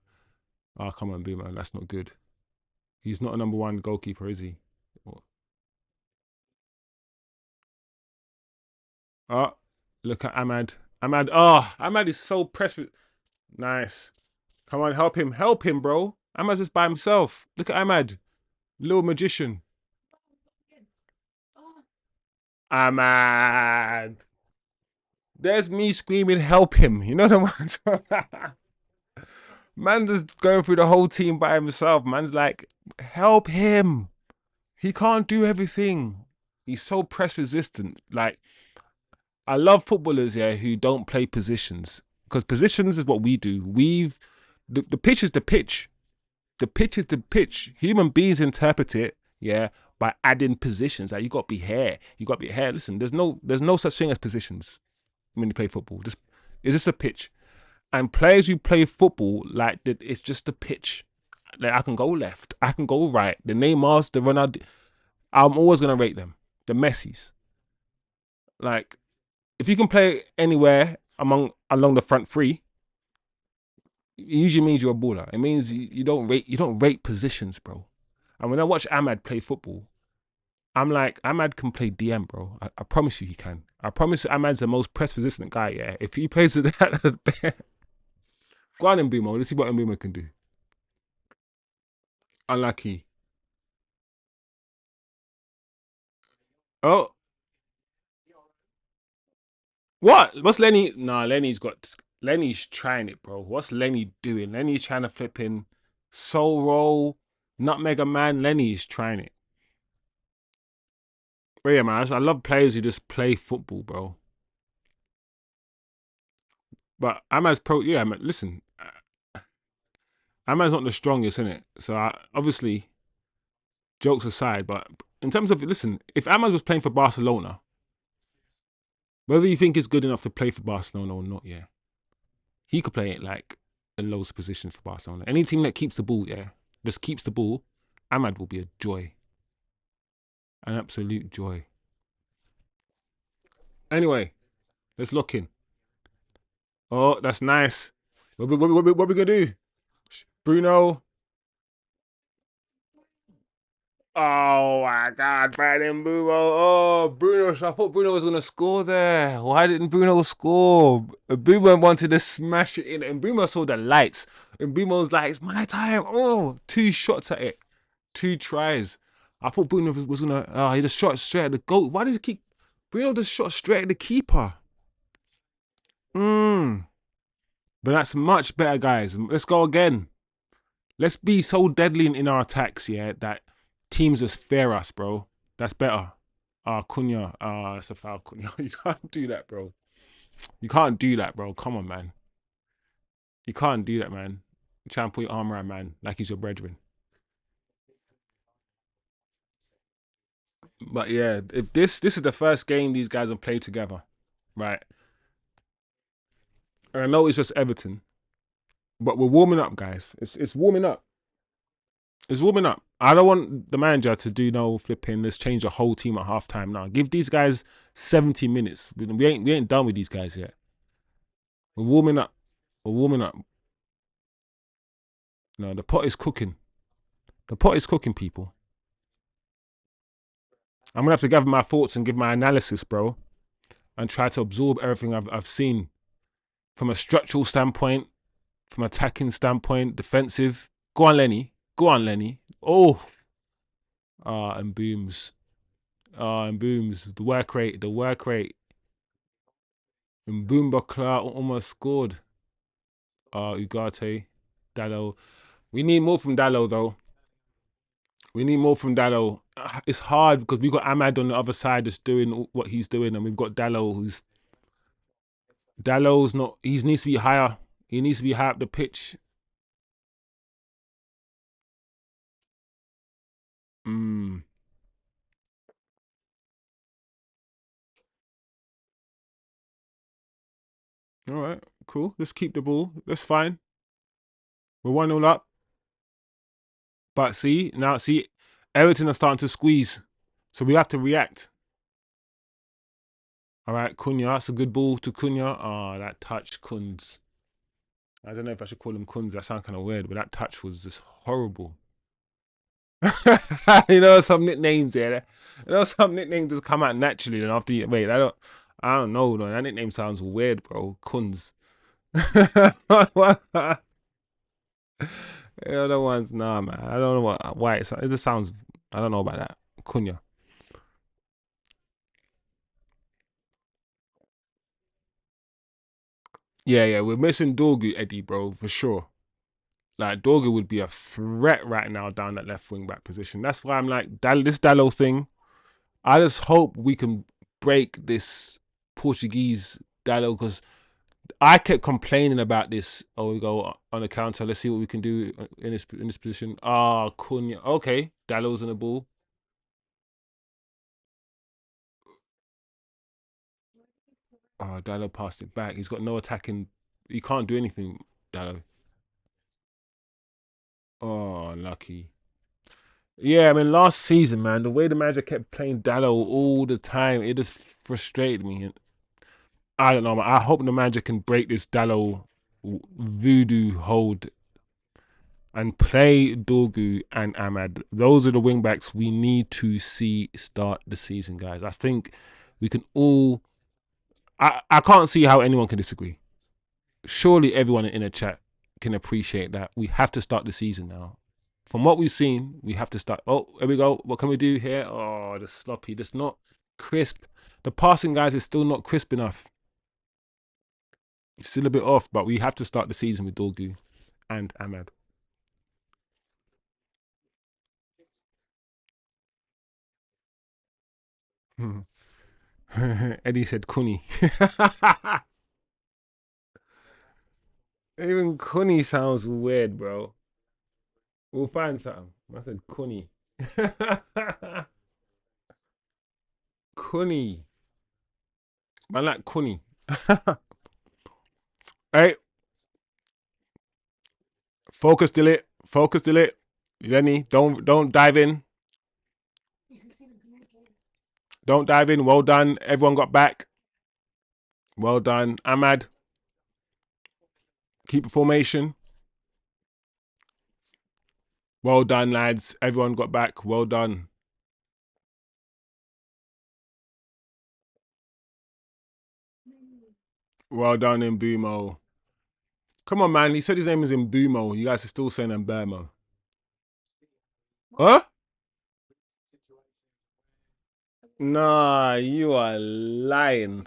Oh, come on, B man, that's not good. He's not a number one goalkeeper, is he? Oh, look at Ahmad. Ahmad is so pressed with. Nice. Come on, help him, bro. Ahmad's just by himself. Look at Ahmad, little magician. Ahmad. There's me screaming, help him. You know the one. Man just going through the whole team by himself. Man's like, help him. He can't do everything. He's so press resistant. Like, I love footballers, who don't play positions. Because positions is what we do. The pitch is the pitch. The pitch is the pitch. Human beings interpret it, by adding positions. Like, you got to be here. You got to be here. Listen, there's no such thing as positions when you play football. It's just a pitch. And players who play football, like, it's just a pitch. Like, I can go left, I can go right. The Neymars, the Ronaldo, I'm always gonna rate them. The Messis. Like, if you can play anywhere along the front three, it usually means you're a baller. It means you don't rate positions, bro. And when I watch Ahmad play football, I'm like, Ahmad can play DM, bro. I promise you he can. I promise you Ahmad's the most press resistant guy, If he plays with that, go on MBEUMO. Let's see what MBEUMO can do. Unlucky. Oh, what? What's Lenny? Nah, Lenny's trying it, bro. What's Lenny doing? Lenny's trying to flip in soul roll, nutmeg a man. Lenny's trying it. But yeah, man, I love players who just play football, bro. But Ahmad's pro. Yeah, man, listen, Ahmad's not the strongest, in it. So obviously, jokes aside, but in terms of, listen, if Ahmad was playing for Barcelona, whether you think he's good enough to play for Barcelona or not, he could play it like in loads of positions for Barcelona. Any team that keeps the ball, just keeps the ball, Ahmad will be a joy. An absolute joy. Anyway, let's lock in. Oh, that's nice. What we gonna do? Bruno. Oh my God, Brandon Bruno. Oh, Bruno. I thought Bruno was gonna score there. Why didn't Bruno score? Bruno wanted to smash it in, and Bruno saw the lights. And Bruno was like, "It's my time." Oh, 2 shots at it, 2 tries. I thought Bruno was gonna. Oh, he just shot straight at the goal. Why did he keep? Bruno just shot straight at the keeper. But that's much better, guys. Let's go again. Let's be so deadly in our attacks, that teams just fear us, bro. That's better. Cunha. It's a foul, Cunha. You can't do that, bro. You can't do that, bro. Come on, man. You can't do that, man. Try and put your arm around man like he's your brethren. But yeah, if this is the first game these guys have played together, right? And I know it's just Everton, but we're warming up, guys. It's warming up. It's warming up. I don't want the manager to do no flipping. Let's change the whole team at halftime now. Give these guys 70 minutes. We ain't done with these guys yet. We're warming up. We're warming up. No, the pot is cooking. The pot is cooking, people. I'm gonna have to gather my thoughts and give my analysis, bro, and try to absorb everything I've seen from a structural standpoint, from attacking standpoint, defensive. Go on, Lenny. Go on, Lenny. Oh, and booms. And booms. The work rate. The work rate. And Boomba Clark almost scored. Ugarte, Dallo. We need more from Dallo, though. We need more from Dallo. It's hard because we've got Ahmad on the other side that's doing what he's doing, and we've got Dallo who's Dallo's not. He needs to be higher. He needs to be higher up the pitch. Mm. All right, cool. Let's keep the ball. That's fine. We're 1-0 up. But see, Everton are starting to squeeze. So we have to react. All right, Cunha. That's a good ball to Cunha. Oh, that touch, Kunz. I don't know if I should call him Kunz. That sounds kind of weird, but that touch was just horrible. You know, some nicknames here. You know, some nicknames just come out naturally. And after you wait, I don't know. No, that nickname sounds weird, bro. Kunz. The other ones, nah, man. I don't know why it just sounds. I don't know about that. Cunha. Yeah, we're missing Dorgu, Eddie, bro, for sure. Like Dorgu would be a threat right now down that left wing back position. That's why I'm like this Dallo thing. I just hope we can break this Portuguese Dallo because I kept complaining about this. Oh, we go on the counter. Let's see what we can do in this position. Cunha. Okay, Dallo's in the ball. Dallo passed it back. He's got no attacking. He can't do anything, Dallo. Oh, lucky. Yeah, I mean, last season, man, the way the manager kept playing Dallo all the time, it just frustrated me. I don't know, man. I hope the manager can break this Dallo voodoo hold and play Dorgu and Ahmad. Those are the wing backs we need to see start the season, guys. I think we can all. I can't see how anyone can disagree. Surely everyone in the chat can appreciate that we have to start the season now. From what we've seen, we have to start. Oh, here we go. What can we do here? Oh, the sloppy. Just not crisp. The passing, guys, is still not crisp enough. It's still a bit off, but we have to start the season with Dorgu and Ahmad. Eddie said Kuni. Even Kuni sounds weird, bro. We'll find something. I said Kuni. Kuni. Man like Kuni. Hey, focus delete. Focus delete. Lenny, don't dive in. Don't dive in. Well done. Everyone got back. Well done. Ahmad, keep the formation. Well done, lads. Everyone got back. Well done. Well done, MBEUMO. Come on, man. He said his name is MBEUMO. You guys are still saying MBEUMO. Huh? Nah, you are lying.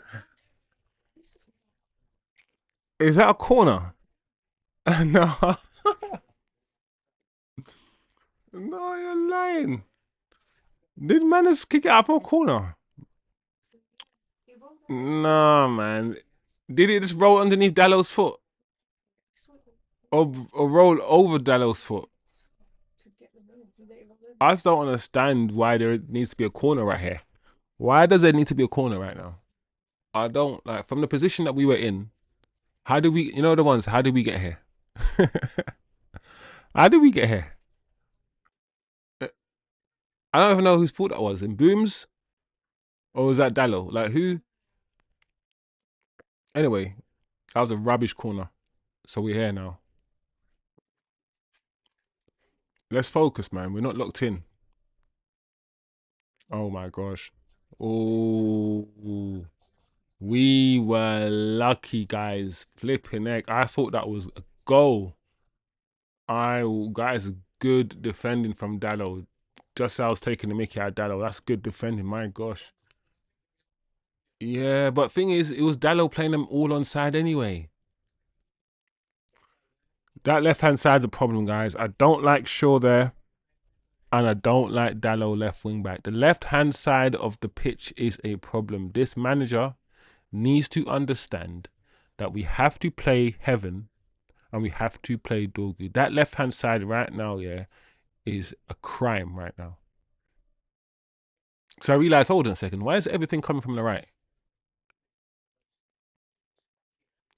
Is that a corner? No. No, you're lying. Did Manis kick it out for a corner? No, man. Did it just roll underneath Dallo's foot? of a roll over Dallow's foot. I just don't understand why there needs to be a corner right here. Why does there need to be a corner right now? I don't like from the position that we were in. How did we? You know the ones. How did we get here? How did we get here? I don't even know whose fault that was. In Booms or was that Dallo? Like who? Anyway, that was a rubbish corner. So we're here now. Let's focus, man. We're not locked in. Oh my gosh. Oh, we were lucky, guys. Flipping heck. I thought that was a goal. Guys, good defending from Dallo. Just as I was taking the mickey out of Dallo. That's good defending. My gosh. Yeah, but thing is, it was Dallo playing them all on side anyway. That left hand side's a problem, guys. I don't like Shaw there, and I don't like Dallo left wing back. The left hand side of the pitch is a problem. This manager needs to understand that we have to play Heaven and we have to play Dorgu. That left hand side right now, yeah, is a crime right now. So I realized, hold on a second, why is everything coming from the right?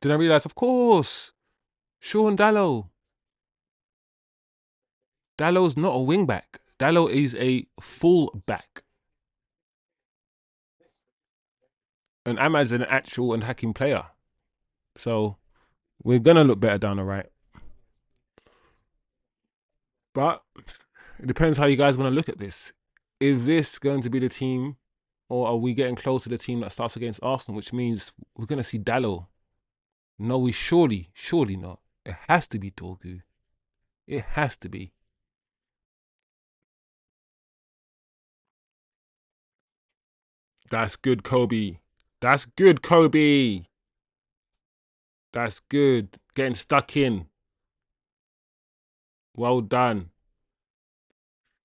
Then I realize, of course, Sean Dallo. Dallo's not a wing back. Dallo is a full back. And Ahmad's an actual and hacking player. So we're going to look better down the right. But it depends how you guys want to look at this. Is this going to be the team, or are we getting close to the team that starts against Arsenal, which means we're going to see Dallo? No, we surely not. It has to be Dorgu. It has to be. That's good, Kobe. That's good, Kobe. That's good. Getting stuck in. Well done.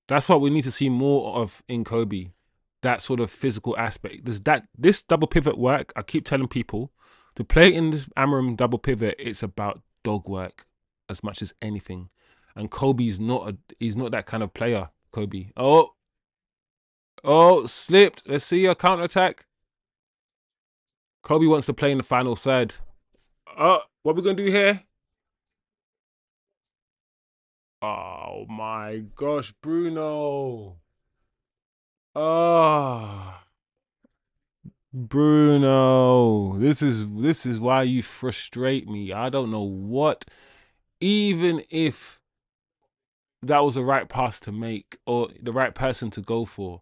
That's what we need to see more of in Kobe. That sort of physical aspect. This double pivot work, I keep telling people, to play in this Amarim double pivot, it's about dog work as much as anything. And Kobe's he's not that kind of player, Kobe. Oh, slipped. Let's see your counter attack. Kobe wants to play in the final third. Oh, what are we gonna do here? Oh my gosh, Bruno. Oh, Bruno. This is why you frustrate me. I don't know what. Even if that was the right pass to make or the right person to go for,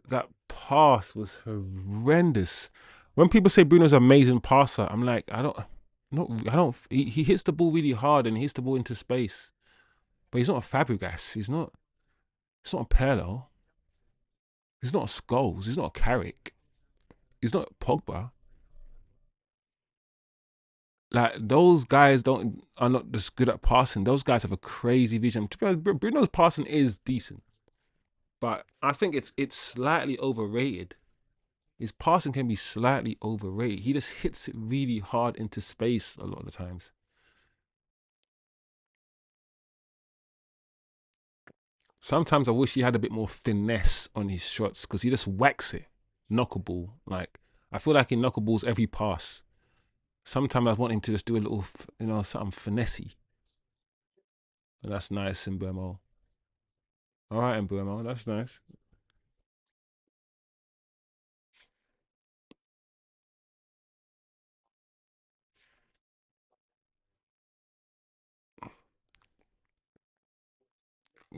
that pass was horrendous. When people say Bruno's an amazing passer, I'm like, he hits the ball really hard and he hits the ball into space. But he's not a Fabregas. He's not a Pirlo. He's not a Scholes. He's not a Carrick. He's not Pogba. Like those guys are not just good at passing. Those guys have a crazy vision. To be honest, Bruno's passing is decent, but I think it's slightly overrated. His passing can be slightly overrated. He just hits it really hard into space a lot of the times. Sometimes I wish he had a bit more finesse on his shots because he just whacks it, knockable. Like I feel like he knockables every pass. Sometimes I want him to just do a little, something finessey. And that's nice, MBEUMO. All right, MBEUMO, that's nice.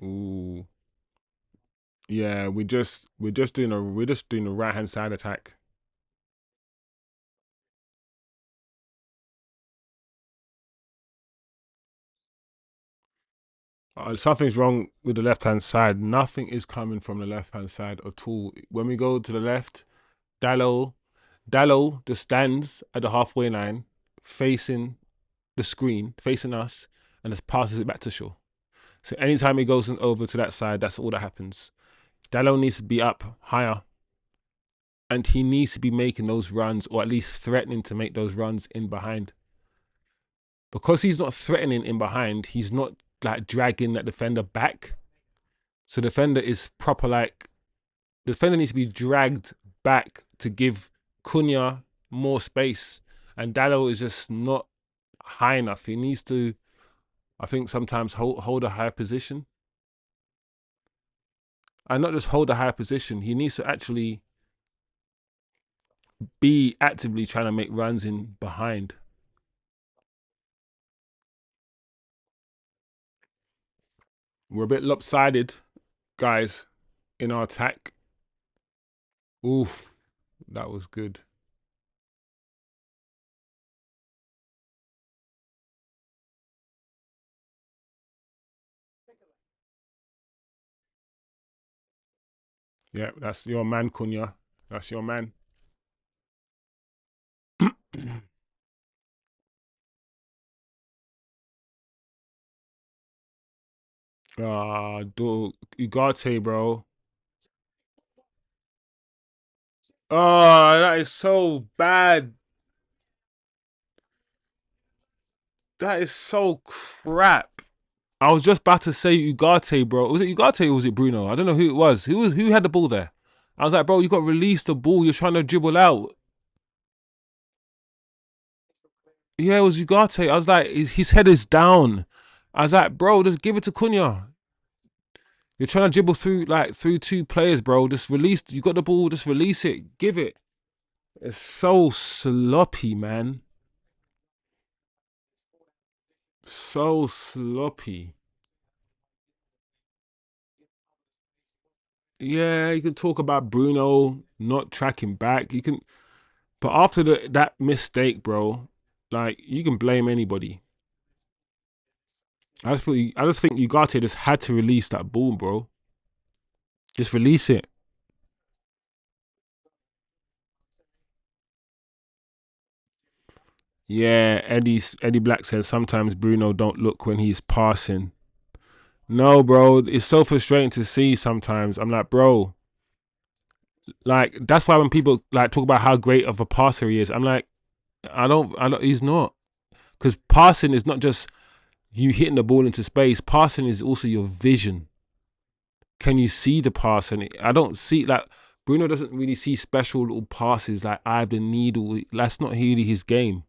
Ooh, yeah, we're just doing a right hand side attack. Something's wrong with the left hand side. Nothing is coming from the left hand side at all. When we go to the left, Dallo, Dallo just stands at the halfway line, facing the screen, facing us, and just passes it back to Shaw. So anytime he goes over to that side, that's all that happens. Dallo needs to be up higher, and he needs to be making those runs, or at least threatening to make those runs in behind. because he's not threatening in behind, he's not like dragging that defender back. So the defender is proper like the defender needs to be dragged back to give Cunha more space. And Dallo is just not high enough. He needs to, I think, sometimes hold a higher position. And not just hold a higher position, he needs to actually be actively trying to make runs in behind. We're a bit lopsided, guys, in our attack. Oof, that was good. Yeah, that's your man, Cunha. That's your man. Ugarte, bro. Oh, that is so bad. That is so crap. I was just about to say Ugarte, bro. Was it Ugarte or was it Bruno? I don't know who it was. Who had the ball there? I was like, bro, you got to release the ball. You're trying to dribble out. Yeah, it was Ugarte. I was like, his head is down. I was like, bro, just give it to Cunha. You're trying to dribble through two players, bro. Just release. You got the ball. Just release it. Give it. It's so sloppy, man. So sloppy. Yeah, you can talk about Bruno not tracking back. You can, but after that mistake, bro, like you can blame anybody. I just think Ugarte just had to release that ball, bro. Just release it. Yeah, Eddie Black says sometimes Bruno don't look when he's passing. No, bro, it's so frustrating to see sometimes. I'm like, bro, like that's why when people like talk about how great of a passer he is, I'm like, I don't. He's not, because passing is not just you hitting the ball into space. Passing is also your vision. Can you see the pass? And I don't see like Bruno doesn't really see special little passes like I have the needle. That's not really his game.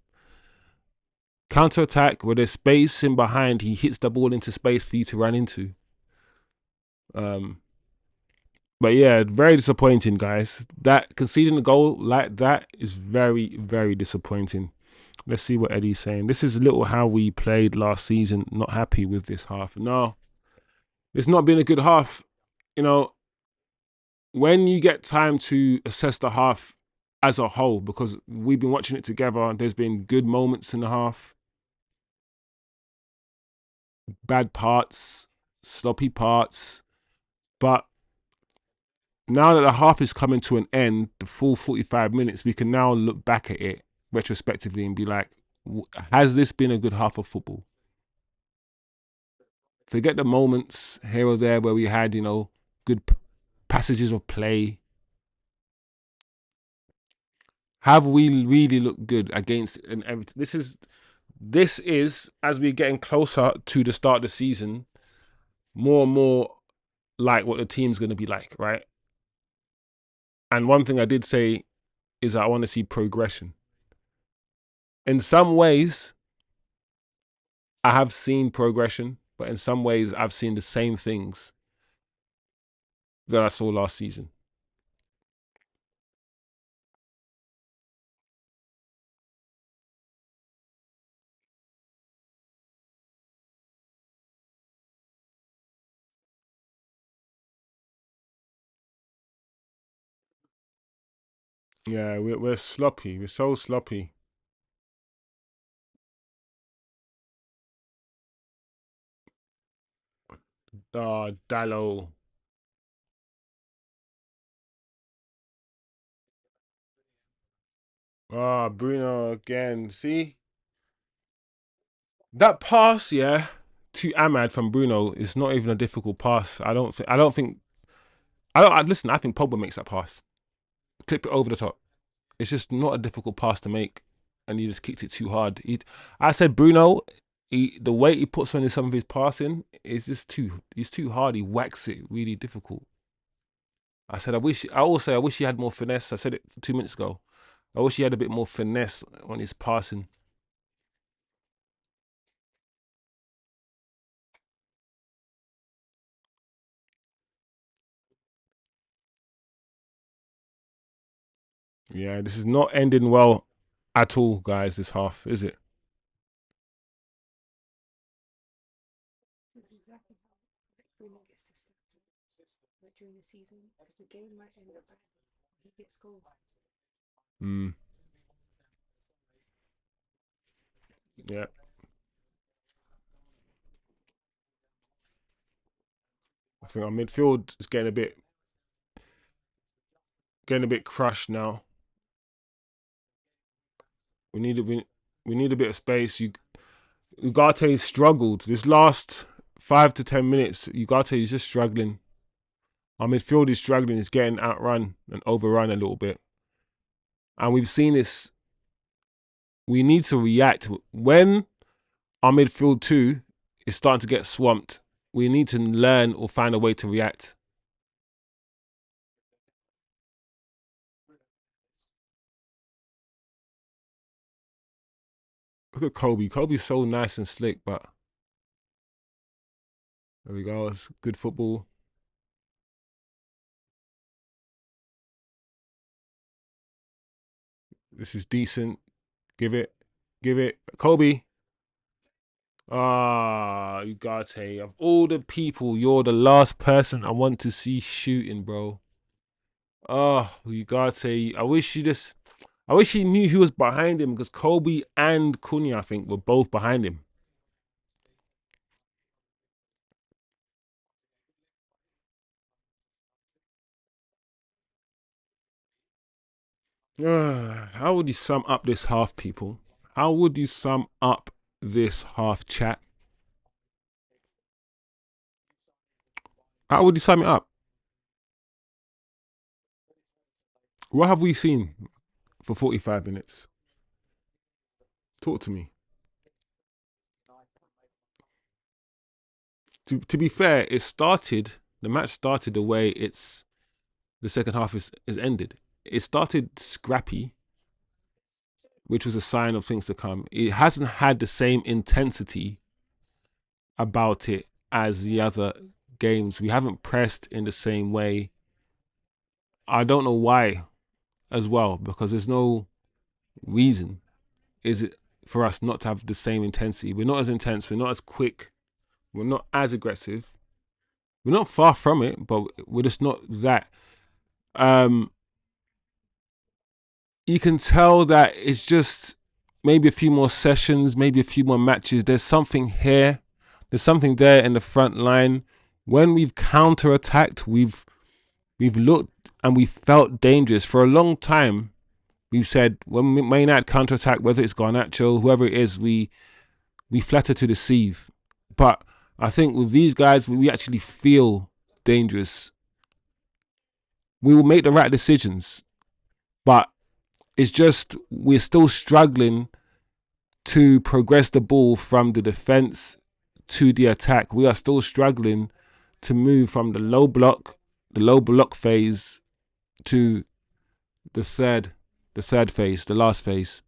Counter attack where there's space in behind, he hits the ball into space for you to run into. Um, but yeah, very disappointing, guys. That conceding a goal like that is very, very disappointing. Let's see what Eddie's saying. This is a little how we played last season. Not happy with this half. No, it's not been a good half. You know, when you get time to assess the half as a whole, because we've been watching it together, there's been good moments in the half, bad parts, sloppy parts. But now that the half is coming to an end, the full 45 minutes, we can now look back at it retrospectively and be like, has this been a good half of football? Forget the moments here or there where we had, good passages of play. Have we really looked good against an Everton? This is as we're getting closer to the start of the season, more and more like what the team's going to be like, right? And one thing I did say is that I want to see progression. In some ways, I have seen progression, but in some ways, I've seen the same things that I saw last season. Yeah, we're sloppy. We're so sloppy. Dallo. Bruno again. See that pass, yeah, to Ahmad from Bruno is not even a difficult pass. I don't think. I don't think. I don't. Listen. I think Pogba makes that pass. Clip it over the top. It's just not a difficult pass to make. and he just kicked it too hard. I said Bruno, the weight he puts on some of his passing is just he's too hard. He whacks it really difficult. I said I wish he had more finesse. I said it 2 minutes ago. I wish he had a bit more finesse on his passing. Yeah, this is not ending well at all, guys, this half, is it? Mm, yeah. I think our midfield is getting a bit crushed now. We need a bit of space. Ugarte struggled this last 5 to 10 minutes. Ugarte is just struggling. Our midfield is struggling. It's getting outrun and overrun a little bit. And we've seen this. We need to react. When our midfield too is starting to get swamped, we need to learn or find a way to react. Look at Kobe. Kobe's so nice and slick, but there we go. It's good football. This is decent. Give it. Kobe. Ah, Ugarte. Of all the people, you're the last person I want to see shooting, bro. Oh, Ugarte. I wish he knew who was behind him, because Kobe and Cunha, I think, were both behind him. How would you sum up this half, people? How would you sum up this half, chat? How would you sum it up? What have we seen for 45 minutes? Talk to me. To be fair, the match started the way the second half is ended. It started scrappy, which was a sign of things to come. It hasn't had the same intensity about it as the other games. We haven't pressed in the same way. I don't know why as well, because there's no reason is it for us not to have the same intensity. We're not as intense, we're not as quick, we're not as aggressive. We're not far from it, but we're just not that. You can tell that it's just maybe a few more sessions, maybe a few more matches. There's something here, there's something there in the front line. When we've counter-attacked, we've looked and we felt dangerous for a long time. We've said when Man United counter-attack, whether it's Garnacho, whoever it is, we flatter to deceive. But I think with these guys, we actually feel dangerous. We will make the right decisions, but it's just we're still struggling to progress the ball from the defense to the attack. We are still struggling to move from the low block phase to the third phase, the last phase.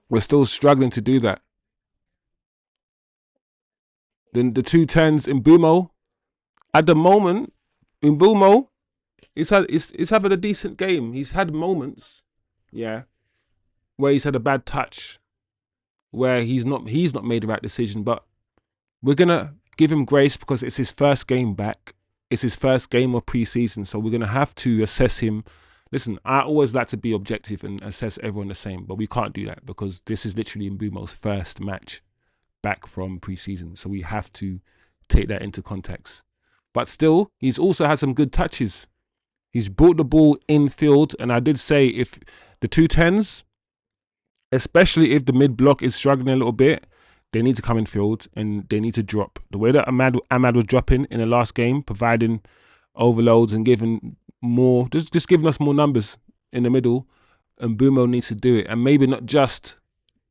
We're still struggling to do that. Then the 2 10s in MBEUMO, at the moment, in MBEUMO, he's having a decent game. He's had moments, yeah, where he's had a bad touch, where he's not made the right decision. But we're gonna give him grace because it's his first game back. It's his first game of pre-season, so we're gonna have to assess him. Listen, I always like to be objective and assess everyone the same, but we can't do that because this is literally MBEUMO's first match back from pre-season, so we have to take that into context. But still, he's also had some good touches. He's brought the ball in field, and I did say if the 2 10s, especially if the mid block is struggling a little bit, they need to come in field and they need to drop. The way that Ahmad was dropping in the last game, providing overloads and giving more, just giving us more numbers in the middle. and MBEUMO needs to do it, and maybe not just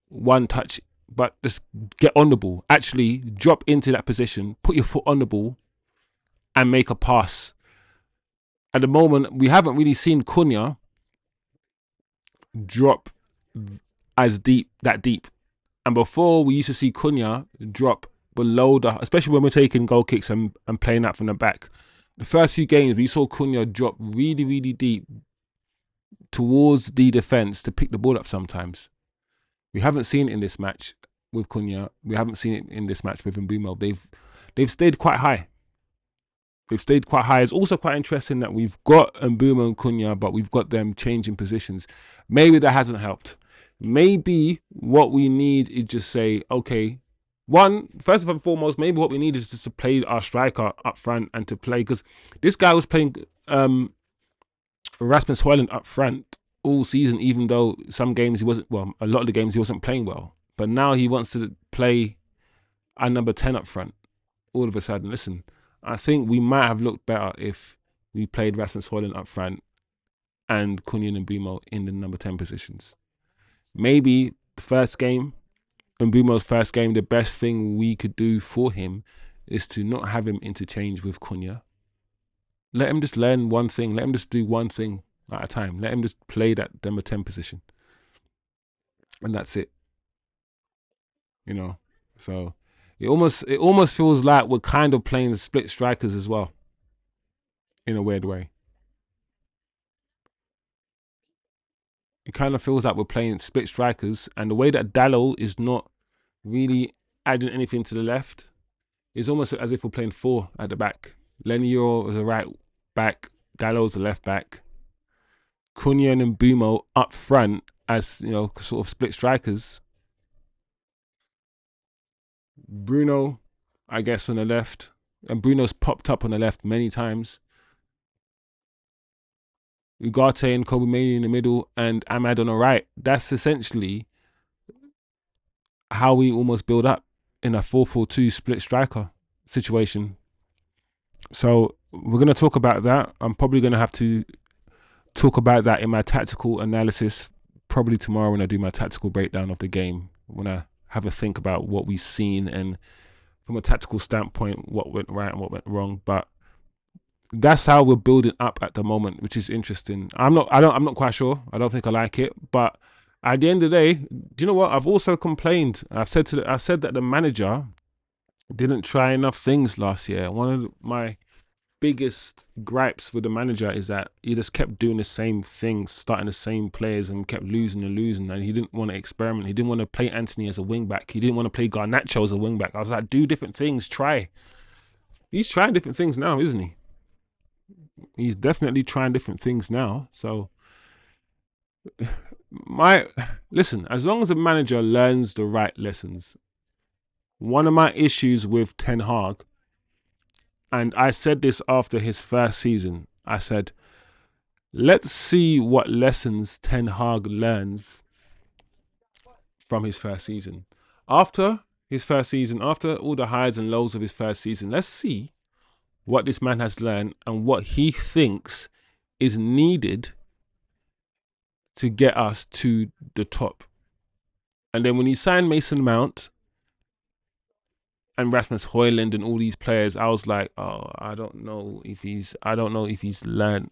one touch, but just get on the ball. Actually, drop into that position, put your foot on the ball, and make a pass. At the moment, we haven't really seen Cunha drop that deep. And before, we used to see Cunha drop below especially when we're taking goal kicks and playing that from the back. The first few games, we saw Cunha drop really, really deep towards the defence to pick the ball up sometimes. We haven't seen it in this match with Cunha. We haven't seen it in this match with MBEUMO. They've stayed quite high. They've stayed quite high. It's also quite interesting that we've got MBEUMO and Cunha, but we've got them changing positions. Maybe that hasn't helped. Maybe what we need is just say, okay, first and foremost, maybe what we need is just to play our striker up front and to play, because this guy was playing Rasmus Højlund up front all season, even though some games he wasn't, well, a lot of the games he wasn't playing well. But now he wants to play our number 10 up front all of a sudden. Listen, I think we might have looked better if we played Rasmus Højlund up front and Cunha and MBEUMO in the number 10 positions. Maybe first game, MBEUMO's first game, the best thing we could do for him is to not have him interchange with Cunha. Let him just learn one thing. Let him just do one thing at a time. Let him just play that number 10 position. And that's it. You know, so it almost feels like we're kind of playing split strikers as well, in a weird way. It kind of feels like we're playing split strikers, and the way that Dallo is not really adding anything to the left, it's almost as if we're playing 4 at the back. Lenior is a right back, Dallo's a left back, Cunha and MBEUMO up front as, you know, sort of split strikers. Bruno, I guess, on the left, and Bruno's popped up on the left many times. Ugarte and Kobe Manu in the middle, and Ahmad on the right. That's essentially how we almost build up in a 4-4-2 split striker situation. So we're going to talk about that. I'm probably going to have to talk about that in my tactical analysis, probably tomorrow when I do my tactical breakdown of the game, when I have a think about what we've seen and from a tactical standpoint, what went right and what went wrong. But that's how we're building up at the moment, which is interesting. I'm not quite sure. I don't think I like it, but at the end of the day, do you know what? I've also complained. I've said that the manager didn't try enough things last year. One of my biggest gripes with the manager is that he just kept doing the same things, starting the same players, and kept losing, and he didn't want to experiment. He didn't want to play Anthony as a wing back. He didn't want to play Garnacho as a wing back. I was like, do different things, try. He's trying different things now, isn't he? He's definitely trying different things now. So listen, as long as the manager learns the right lessons. One of my issues with Ten Hag, and I said this after his first season, I said, let's see what lessons Ten Hag learns from his first season. After his first season, after all the highs and lows of his first season, let's see what this man has learned and what he thinks is needed to get us to the top. And then when he signed Mason Mount and Rasmus Højlund and all these players, I was like, oh, I don't know if he's learned.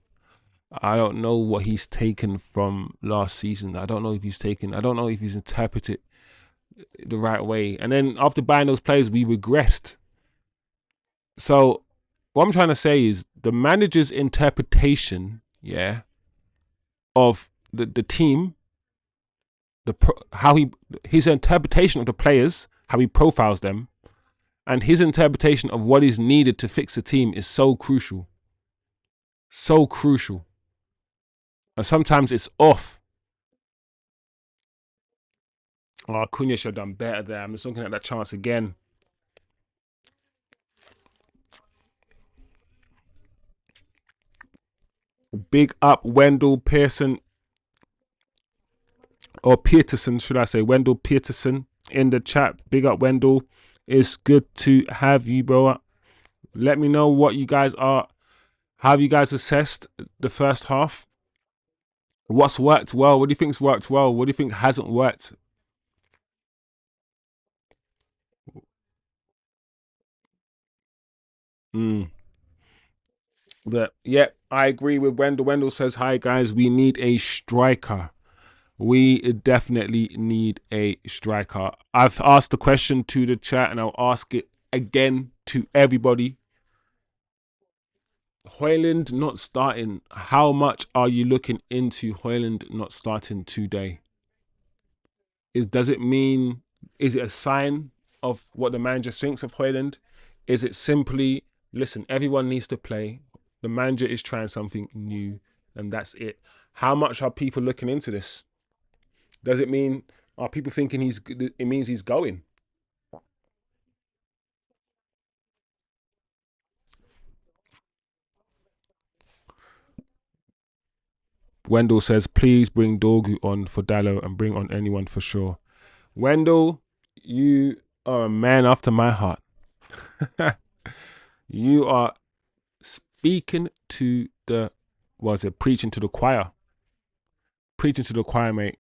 I don't know what he's taken from last season. I don't know if he's interpreted the right way. And then after buying those players, we regressed. So what I'm trying to say is the manager's interpretation, of the team, his interpretation of the players, how he profiles them, and his interpretation of what is needed to fix the team is so crucial. So crucial. And sometimes it's off. Oh, Cunha should have done better there. I'm just looking at that chance again. Big up Wendell Pearson, or Peterson, should I say? Wendell Peterson in the chat. Big up Wendell. It's good to have you, bro. Let me know what you guys are. How have you guys assessed the first half? What's worked well? What do you think's worked well? What do you think hasn't worked? Mm. But yeah, I agree with Wendell. Wendell says, "Hi guys, we need a striker. We definitely need a striker." I've asked the question to the chat, and I'll ask it again to everybody. Hoyland not starting. How much are you looking into Hoyland not starting today? Does it mean, is it a sign of what the manager thinks of Hoyland? Is it simply, listen, everyone needs to play. The manager is trying something new, and that's it. How much are people looking into this? Does it mean, are people thinking it means he's going? Wendell says, please bring Dorgu on for Dallo and bring on anyone for sure. Wendell, you are a man after my heart. You are speaking to the, was it preaching to the choir? Preaching to the choir, mate.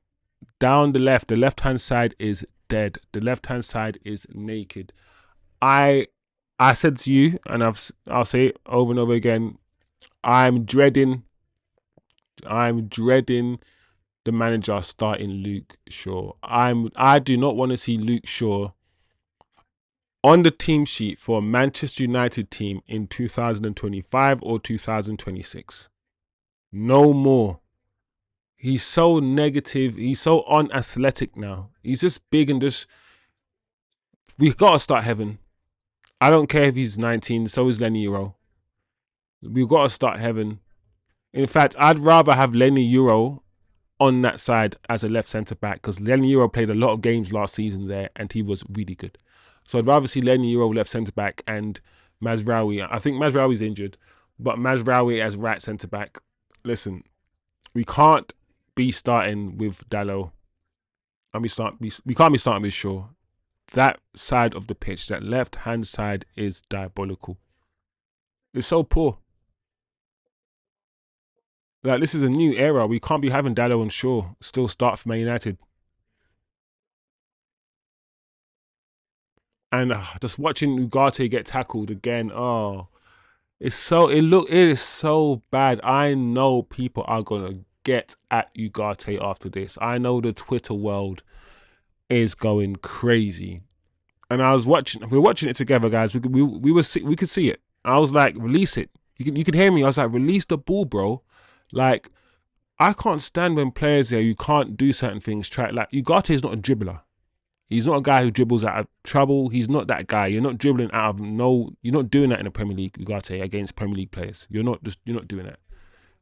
Down the left hand side is dead. The left hand side is naked. I I said to you, and I'll say it over and over again. I'm dreading. I'm dreading the manager starting Luke Shaw. I do not want to see Luke Shaw on the team sheet for a Manchester United team in 2025 or 2026. No more. He's so negative. He's so unathletic now. He's just big and just. We've got to start Heaven. I don't care if he's 19. So is Lenny Euro. We've got to start Heaven. In fact, I'd rather have Lenny Euro on that side as a left centre back because Lenny Euro played a lot of games last season there and he was really good. So I'd rather see Lenny Euro left centre back and Mazraoui. I think Mazraoui's injured, but Mazraoui as right centre back. Listen, we can't be starting with Dallo. And we can't be starting with Shaw. That side of the pitch, that left hand side, is diabolical. It's so poor. Like, this is a new era. We can't be having Dallo and Shaw still start for Man United. And just watching Ugarte get tackled again. Oh, it is so bad. I know people are gonna get at Ugarte after this. I know the Twitter world is going crazy. And we were watching it together, guys. We could see it. I was like, release it. You could hear me. I was like, release the ball, bro. Like, I can't stand when players here, you can't do certain things. Try, like, Ugarte is not a dribbler. He's not a guy who dribbles out of trouble. He's not that guy. You're not dribbling out of no. You're not doing that in the Premier League, Ugarte, against Premier League players. You're not doing that.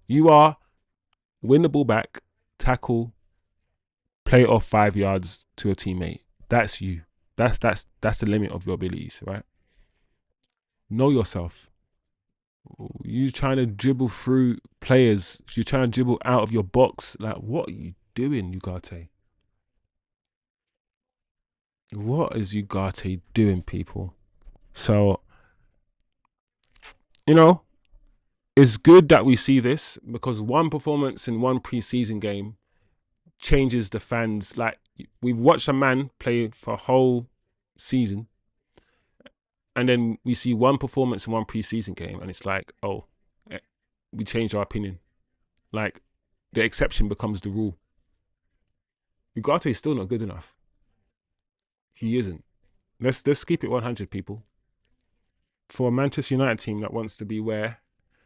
You are win the ball back, tackle, play it off 5 yards to a teammate. That's you. That's the limit of your abilities, right? Know yourself. You trying to dribble through players. You're trying to dribble out of your box. Like, what are you doing, Ugarte? What is Ugarte doing, people? So, you know, it's good that we see this because one performance in one preseason game changes the fans. Like, we've watched a man play for a whole season, and then we see one performance in one preseason game, and it's like, oh, we changed our opinion. Like, the exception becomes the rule. Ugarte is still not good enough. He isn't. Let's keep it 100, people. For a Manchester United team that wants to be where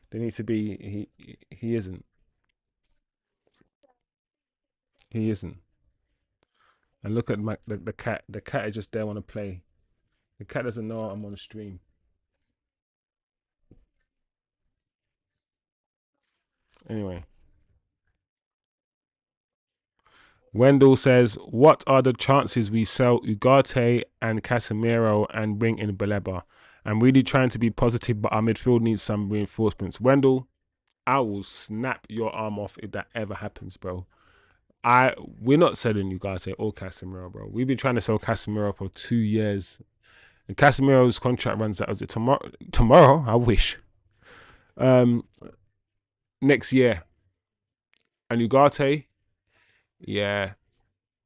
they need to be, he isn't. He isn't. And look at the cat. The cat is just there want to play. The cat doesn't know I'm on the stream. Anyway, Wendell says, "What are the chances we sell Ugarte and Casemiro and bring in Baleba? I'm really trying to be positive, but our midfield needs some reinforcements." Wendell, I will snap your arm off if that ever happens, bro. We're not selling Ugarte or Casemiro, bro. We've been trying to sell Casemiro for 2 years. And Casemiro's contract runs out. Is it tomorrow? Tomorrow? I wish. Um, Next year. And Ugarte, yeah.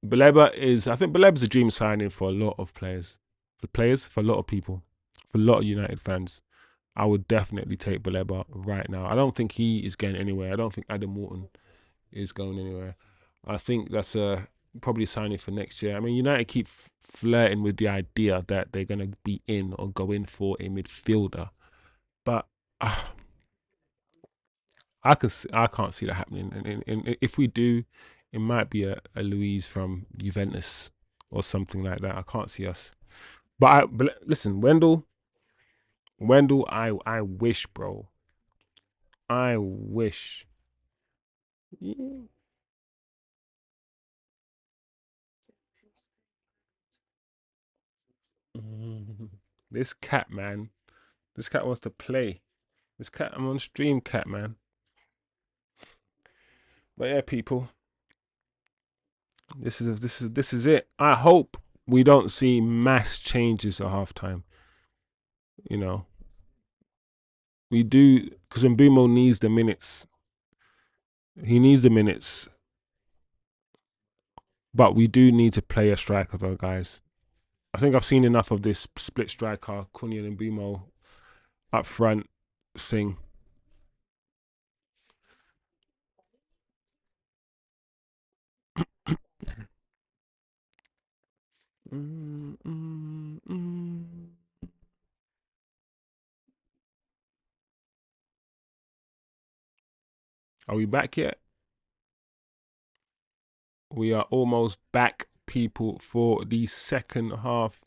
I think Baleba's a dream signing for a lot of players. For a lot of people. For a lot of United fans. I would definitely take Baleba right now. I don't think he is going anywhere. I don't think Adam Morton is going anywhere. I think that's probably a signing for next year. I mean, United keep flirting with the idea that they're going to be in or go in for a midfielder, but uh, I can't see that happening. And if we do, it might be a Luis from Juventus or something like that. I can't see us. But listen, Wendell, I wish, bro. I wish. This cat, man. This cat wants to play. This cat, I'm on stream, cat, man. But yeah, people, this is it. I hope we don't see mass changes at halftime. You know, we do because Mbumo needs the minutes. He needs the minutes, but we do need to play a striker, though, guys. I think I've seen enough of this split striker, Cunha and Mbumo up front thing. Mm, mm, mm. Are we back yet? We are almost back, people, for the second half.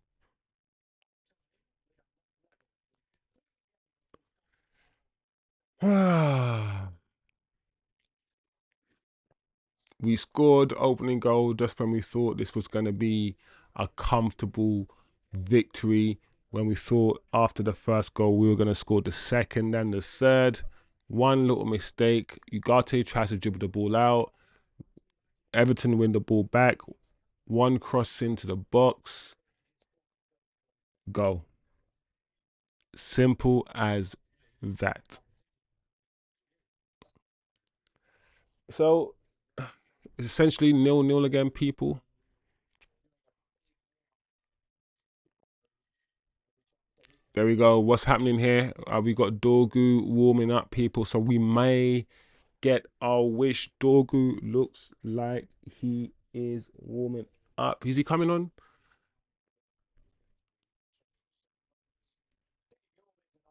We scored opening goal just when we thought this was going to be a comfortable victory. When we thought after the first goal we were going to score the second and the third. One little mistake. Ugarte tries to dribble the ball out. Everton win the ball back. One cross into the box. Go. Simple as that. So it's essentially 0-0 again, people. There we go. What's happening here? We got Dorgu warming up, people. So we may get our wish. Dorgu looks like he is warming up. Is he coming on?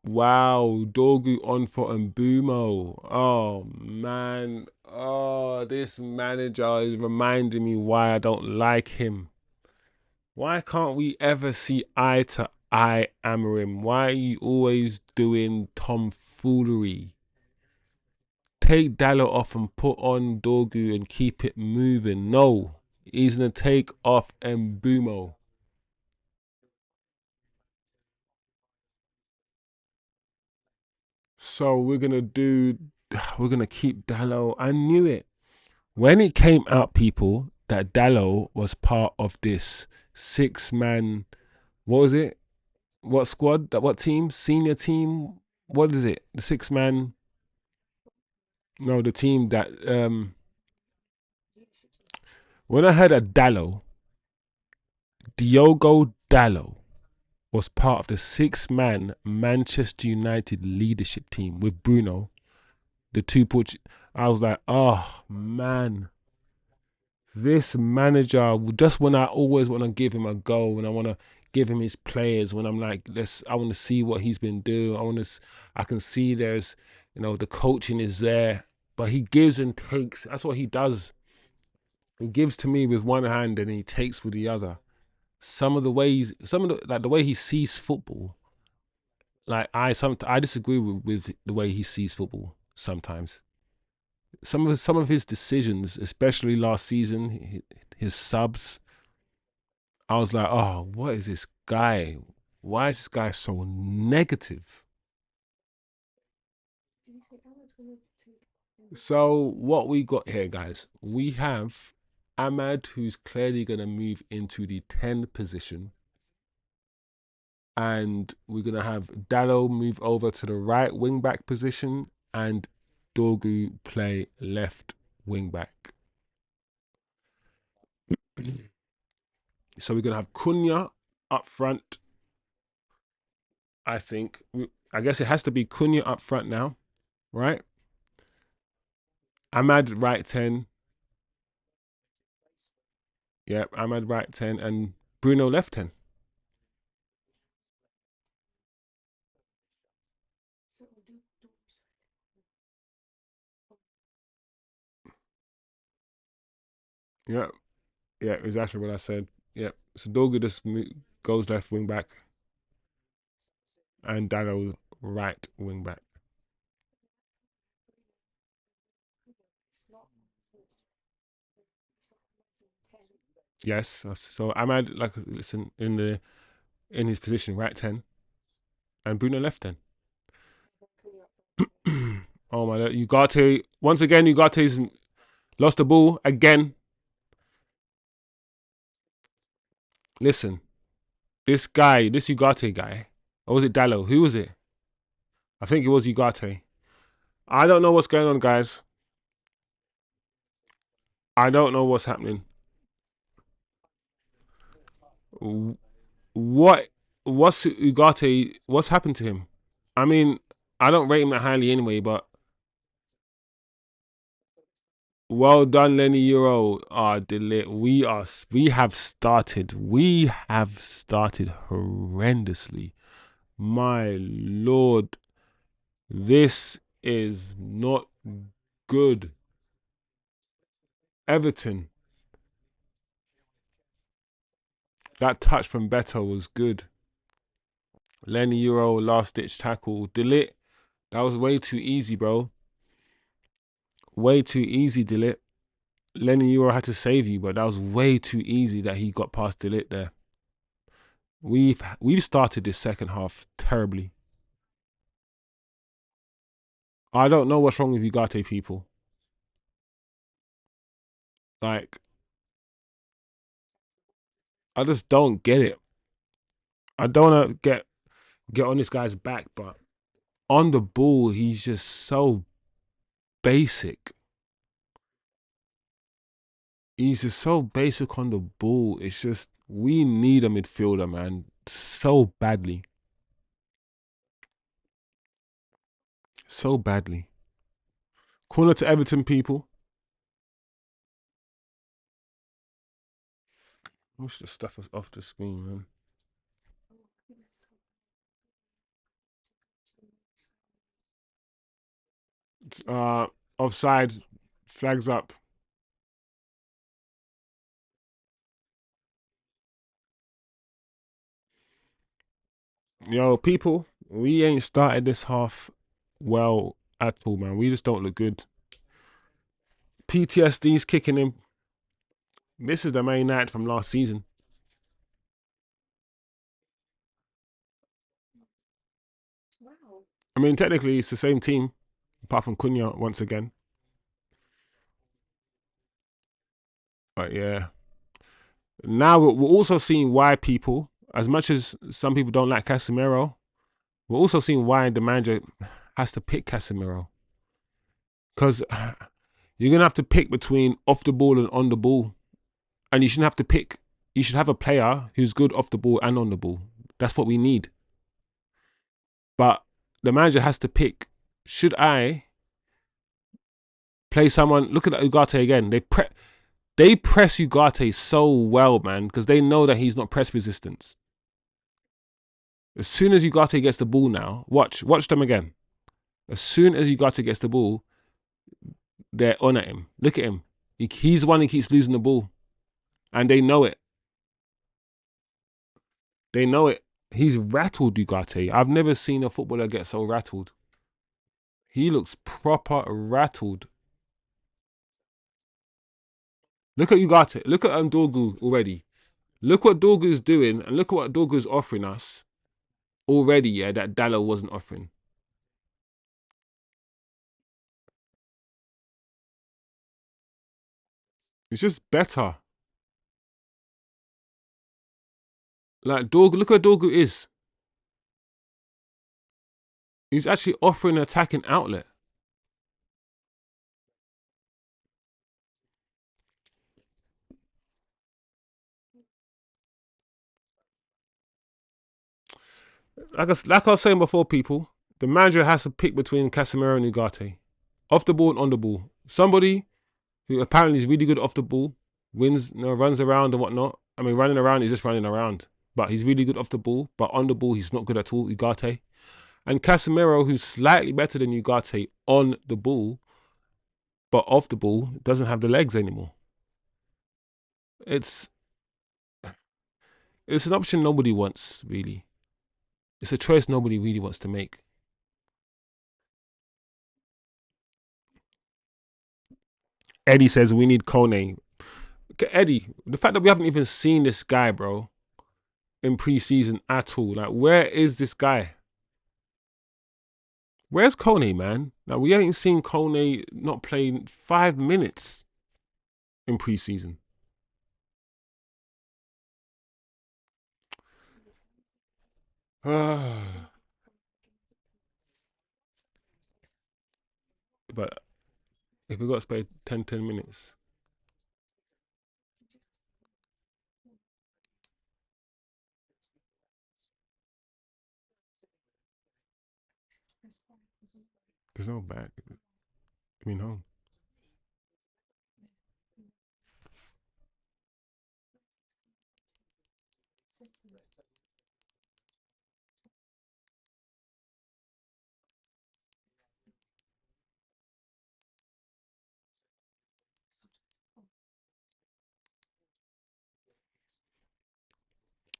Wow, Dorgu on for MBEUMO. Oh man. Oh, this manager is reminding me why I don't like him. Why can't we ever see eye to eye, Amarim? Why are you always doing tomfoolery? Take Dallo off and put on Dorgu and keep it moving. No, he's gonna take off MBEUMO. So we're gonna keep Dallo. I knew it when it came out, people, that Dallo was part of this 6-man. What was it? What squad? That what team? Senior team? What is it? The 6-man? No, the team that when I heard that Diogo Dallo was part of the 6-man Manchester United leadership team with Bruno, the two I was like, oh man, this manager. Just when I always want to give him a go, when I want to give him his players, when I'm like, I want to see what he's been doing. I can see there's, the coaching is there, but he gives and takes. That's what he does. He gives to me with one hand and he takes with the other. The way he sees football, like I disagree with the way he sees football sometimes. Some of his decisions, especially last season, his subs, I was like, oh, what is this guy? Why is this guy so negative? So what we got here, guys, we have Ahmad, who's clearly going to move into the 10 position. And we're going to have Dallo move over to the right wing back position and Dorgu play left wing back. So we're gonna have Cunha up front. I think. I guess it has to be Cunha up front now, right? Ahmad right 10. Yep, Ahmad right 10 and Bruno left 10. Yep. Yeah, exactly what I said. Yep. So Dogu just goes left wing back and Dalo right wing back. Yes. So Ahmad, like, listen, in his position, right 10, and Bruno left 10. Oh my God. Ugarte, once again, Ugate's lost the ball again. Listen, this guy, this Ugarte guy, or was it Dallo? Who was it? I think it was Ugarte. I don't know what's going on, guys. I don't know what's happening. What what's Ugarte? What's happened to him? I mean, I don't rate him that highly anyway, but well done, Lenny Euro. We have started horrendously. My lord, this is not good. Everton, that touch from Beto was good. Lenny Euro, last ditch tackle. Delit, that was way too easy, bro. Way too easy, Delit. Lenny Euro had to save you, but that was way too easy that he got past Delit there. We've started this second half terribly. I don't know what's wrong with Ugarte people. Like, I just don't get it. I don't want to get on this guy's back, but on the ball, he's just so basic. He's just so basic on the ball. It's just, we need a midfielder, man, so badly. So badly. Corner to Everton people. I wish the stuff was off the screen, man. Offside, flags up. Yo, people, we ain't started this half well at all, man. We just don't look good. PTSD's kicking in. This is the main night from last season. I mean, technically, it's the same team, apart from Cunha once again. But yeah. Now we're also seeing why people, as much as some people don't like Casemiro, we're also seeing why the manager has to pick Casemiro. Because you're going to have to pick between off the ball and on the ball. And you shouldn't have to pick. You should have a player who's good off the ball and on the ball. That's what we need. But the manager has to pick. Should I play someone? Look at Ugarte again. They press Ugarte so well, man, because they know that he's not press resistance. As soon as Ugarte gets the ball now, watch them again. As soon as Ugarte gets the ball, they're on at him. Look at him. He's the one who keeps losing the ball. And they know it. They know it. He's rattled Ugarte. I've never seen a footballer get so rattled. He looks proper rattled. Look at Ugarte. Look at Dorgu already. Look what Dorgu's doing and look at what Dorgu's offering us already, yeah, that Dallo wasn't offering. It's just better. Like Dorgu, look what Dorgu is. He's actually offering an attacking outlet. like I was saying before, people, the manager has to pick between Casemiro and Ugarte, off the ball and on the ball. Somebody who apparently is really good off the ball, wins, runs around and whatnot. I mean, running around, he's just running around, but he's really good off the ball. But on the ball, he's not good at all. Ugarte and Casemiro, who's slightly better than Ugarte on the ball, but off the ball doesn't have the legs anymore. It's it's an option nobody wants really. It's a choice nobody really wants to make. Eddie says we need Kone. Okay, Eddie, the fact that we haven't even seen this guy, bro, in preseason at all. Like, where is this guy? Where's Kone, man? Now we ain't seen Kone not playing 5 minutes in preseason. But if we got to spare 10 minutes, there's no back. I mean, home.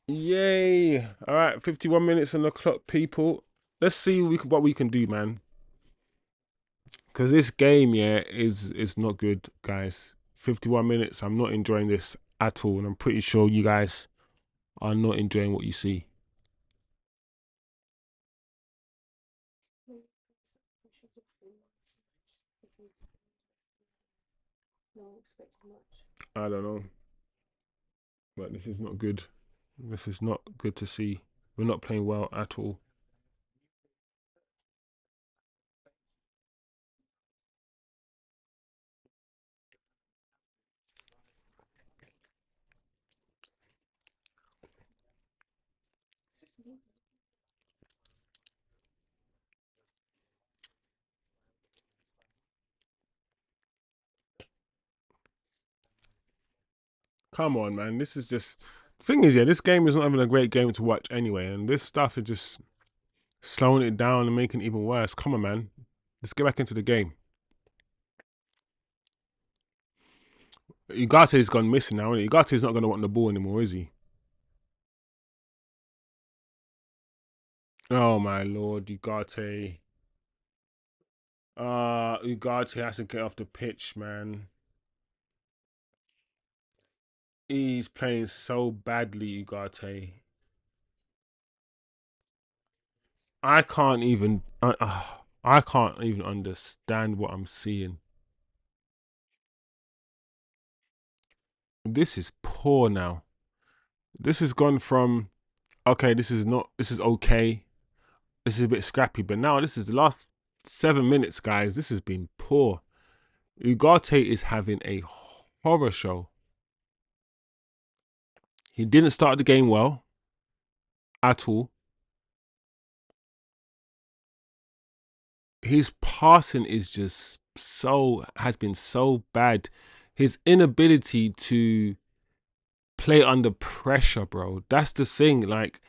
Yay! All right, 51 minutes on the clock, people. Let's see what we can do, man. Because this game, yeah, is not good, guys. 51 minutes. I'm not enjoying this at all, and I'm pretty sure you guys are not enjoying what you see. I don't know, but this is not good. This is not good to see. We're not playing well at all. Come on, man. This is just. Thing is, yeah, this game is not even a great game to watch anyway, and this stuff is just slowing it down and making it even worse. Come on, man. Let's get back into the game. Ugate's gone missing now, isn't he? Ugate's not going to want the ball anymore, is he? Oh my lord, Ugarte. Ugarte has to get off the pitch, man. He's playing so badly, Ugarte. I can't even. I can't even understand what I'm seeing. This is poor now. This has gone from okay, this is not. This is okay. This is a bit scrappy, but now this is the last 7 minutes, guys. This has been poor. Ugarte is having a horror show. He didn't start the game well at all. His passing is just has been so bad. His inability to play under pressure, bro. That's the thing. Like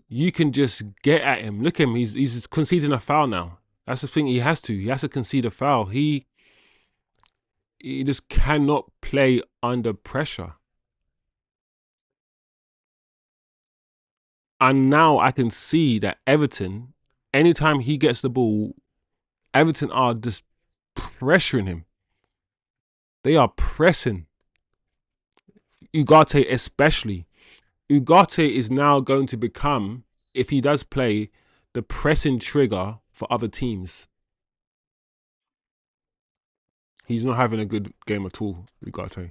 you can just get at him. Look at him. He's conceding a foul now. That's the thing. He has to. He has to concede a foul. He just cannot play under pressure. And now I can see that Everton, anytime he gets the ball, Everton are just pressuring him. They are pressing. Ugarte especially. Ugarte is now going to become, if he does play, the pressing trigger for other teams. He's not having a good game at all, Ugarte.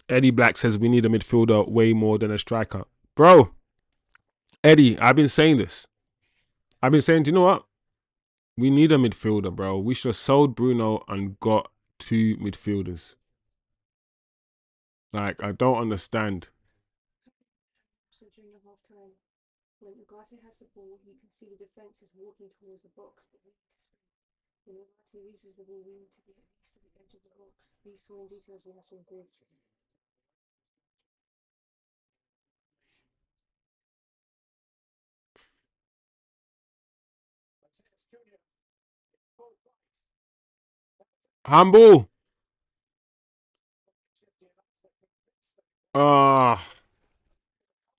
Eddie Black says we need a midfielder way more than a striker. Bro, Eddie, I've been saying this. I've been saying, do you know what? We need a midfielder, bro. We should have sold Bruno and got two midfielders. Like, I don't understand. So during the half time, when Ugarte has the ball, you can see the defense is walking towards the box, but we need to sprint. When Ugarte loses the ball, we need to be at least to the edge of the box. These small details we have to improve. Humble. Ah.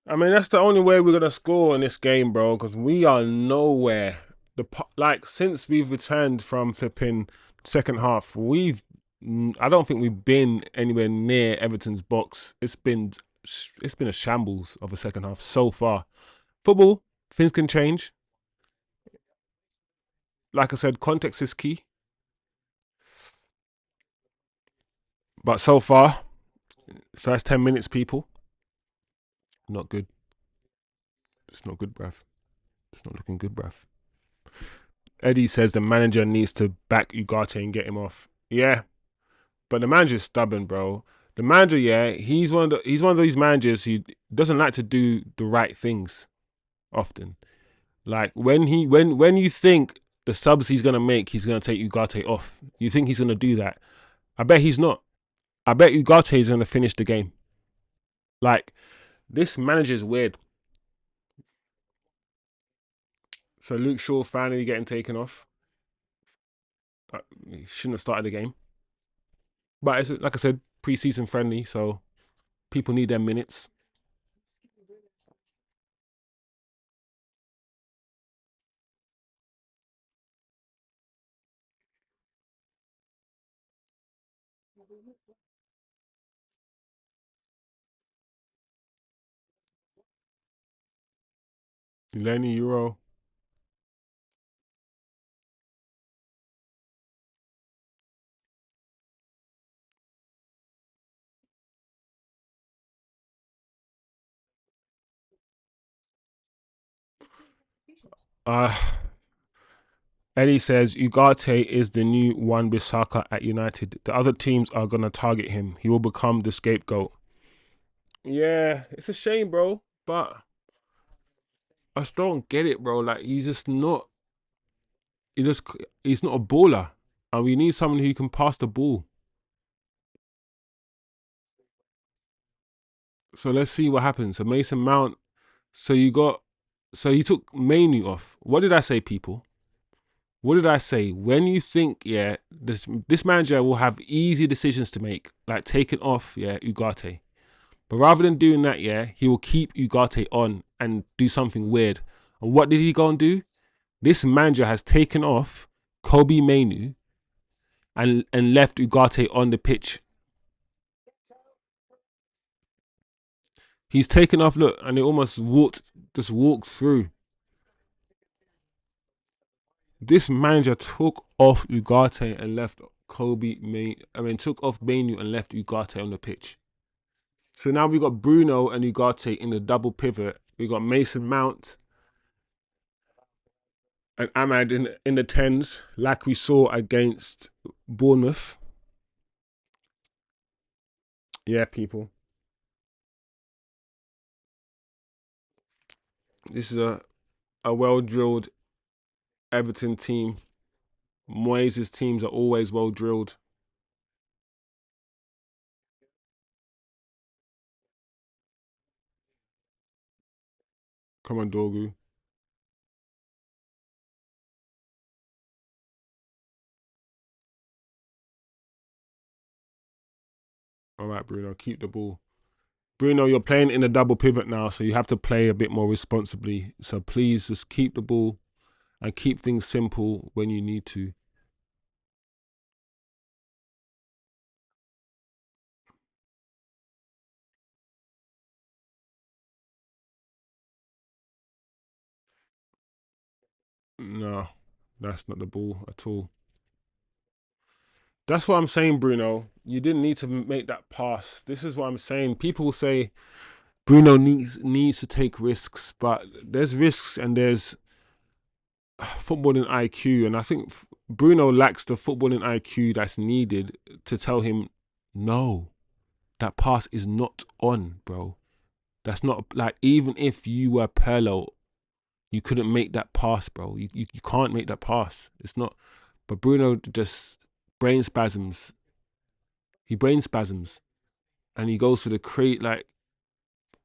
I mean, that's the only way we're gonna score in this game, bro. Because we are nowhere. Like since we've returned from flipping second half, I don't think we've been anywhere near Everton's box. It's been a shambles of a second half so far. Football, things can change. Like I said, context is key. But so far, first 10 minutes, people, not good. It's not good, bruv. It's not looking good, bruv. Eddie says the manager needs to back Ugarte and get him off. Yeah, but the manager's stubborn, bro. The manager, yeah, he's one of these managers who doesn't like to do the right things often. Like when you think the subs he's gonna make, he's gonna take Ugarte off. You think he's gonna do that? I bet he's not. I bet Ugarte is gonna finish the game. Like this manager's weird. So Luke Shaw finally getting taken off. He shouldn't have started the game, but it's like I said, preseason friendly, so people need their minutes. Lenny Euro. Uh Eddie says Ugarte is the new Wan Bissaka at United. The other teams are gonna target him. He will become the scapegoat. Yeah, it's a shame, bro. But I just don't get it, bro. Like he's just not. He just he's not a baller, and we need someone who can pass the ball. So let's see what happens. So Mason Mount. So you got. So he took Mainu off. What did I say, people? What did I say? When you think, yeah, this manager will have easy decisions to make, like taking off, yeah, Ugarte. But rather than doing that, yeah, he will keep Ugarte on and do something weird. And what did he go and do? This manager has taken off Kobe Mainu and left Ugarte on the pitch. He's taken off, look, and it almost walked through. This manager took off Ugarte and left took off Mainu and left Ugarte on the pitch. So now we got Bruno and Ugarte in the double pivot. We got Mason Mount and Ahmad in the tens, like we saw against Bournemouth. Yeah, people. This is a well drilled Everton team. Moyes' teams are always well drilled. Come on, Dorgu. All right, Bruno, keep the ball. Bruno, you're playing in a double pivot now, so you have to play a bit more responsibly. So please just keep the ball and keep things simple when you need to. No, that's not the ball at all. That's what I'm saying, Bruno. You didn't need to make that pass. This is what I'm saying. People say Bruno needs to take risks, but there's risks and there's footballing IQ, and I think Bruno lacks the footballing IQ that's needed to tell him no. that pass is not on, bro. That's not like, even if you were Pirlo, you couldn't make that pass, bro. You can't make that pass. It's not. But Bruno just brain spasms. He brain spasms, and he goes for the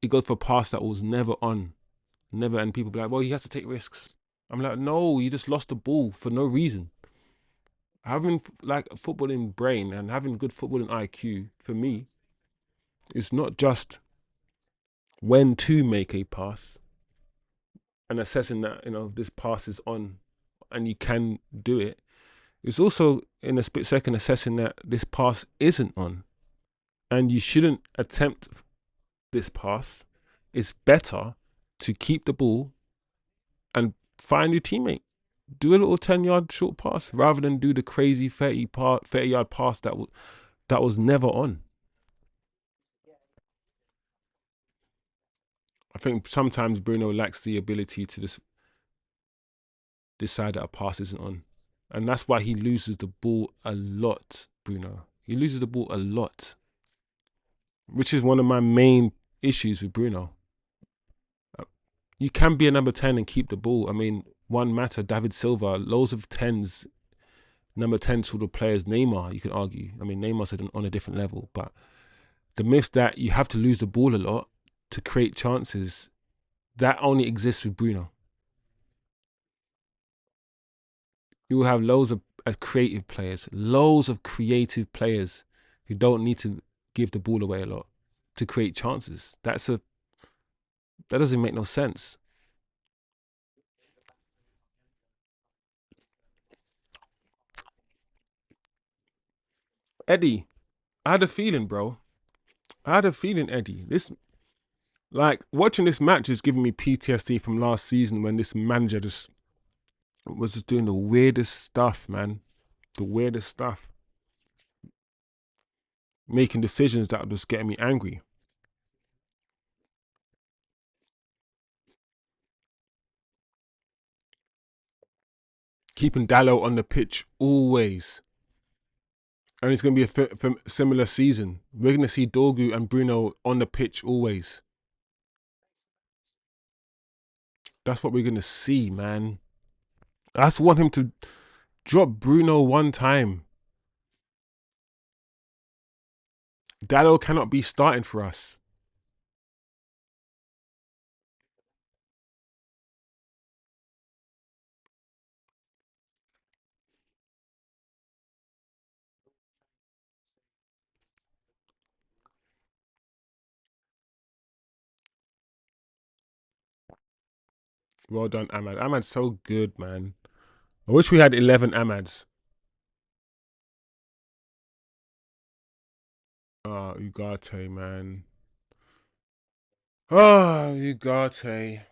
he goes for a pass that was never on, never. And people be like, well, he has to take risks. I'm like, no, you just lost the ball for no reason. Having like a footballing brain and having good footballing IQ, for me, it's not just when to make a pass and assessing that, this pass is on and you can do it. It's also in a split second assessing that this pass isn't on and you shouldn't attempt this pass. It's better to keep the ball and find your teammate. Do a little 10-yard short pass rather than do the crazy 30-yard pass that was never on. I think sometimes Bruno lacks the ability to just decide that a pass isn't on. And that's why he loses the ball a lot, Bruno. He loses the ball a lot, which is one of my main issues with Bruno. You can be a number 10 and keep the ball. I mean, one matter, David Silva, loads of 10s, number 10 sort of players, Neymar, you can argue. I mean, Neymar's on a different level, but the myth that you have to lose the ball a lot to create chances, that only exists with Bruno. You will have loads of creative players who don't need to give the ball away a lot to create chances. That doesn't make no sense. Eddie, I had a feeling, bro. Eddie. Like, watching this match is giving me PTSD from last season when this manager was just doing the weirdest stuff, man. The weirdest stuff. Making decisions that were just getting me angry. Keeping Dallo on the pitch always. And it's going to be a similar season. We're going to see Dorgu and Bruno on the pitch always. That's what we're going to see, man. I just want him to drop Bruno one time. Dallo cannot be starting for us. Well done, Ahmad. Ahmad's so good, man. I wish we had 11 Ahmads. Oh, Ugarte, man. Oh, Ugarte.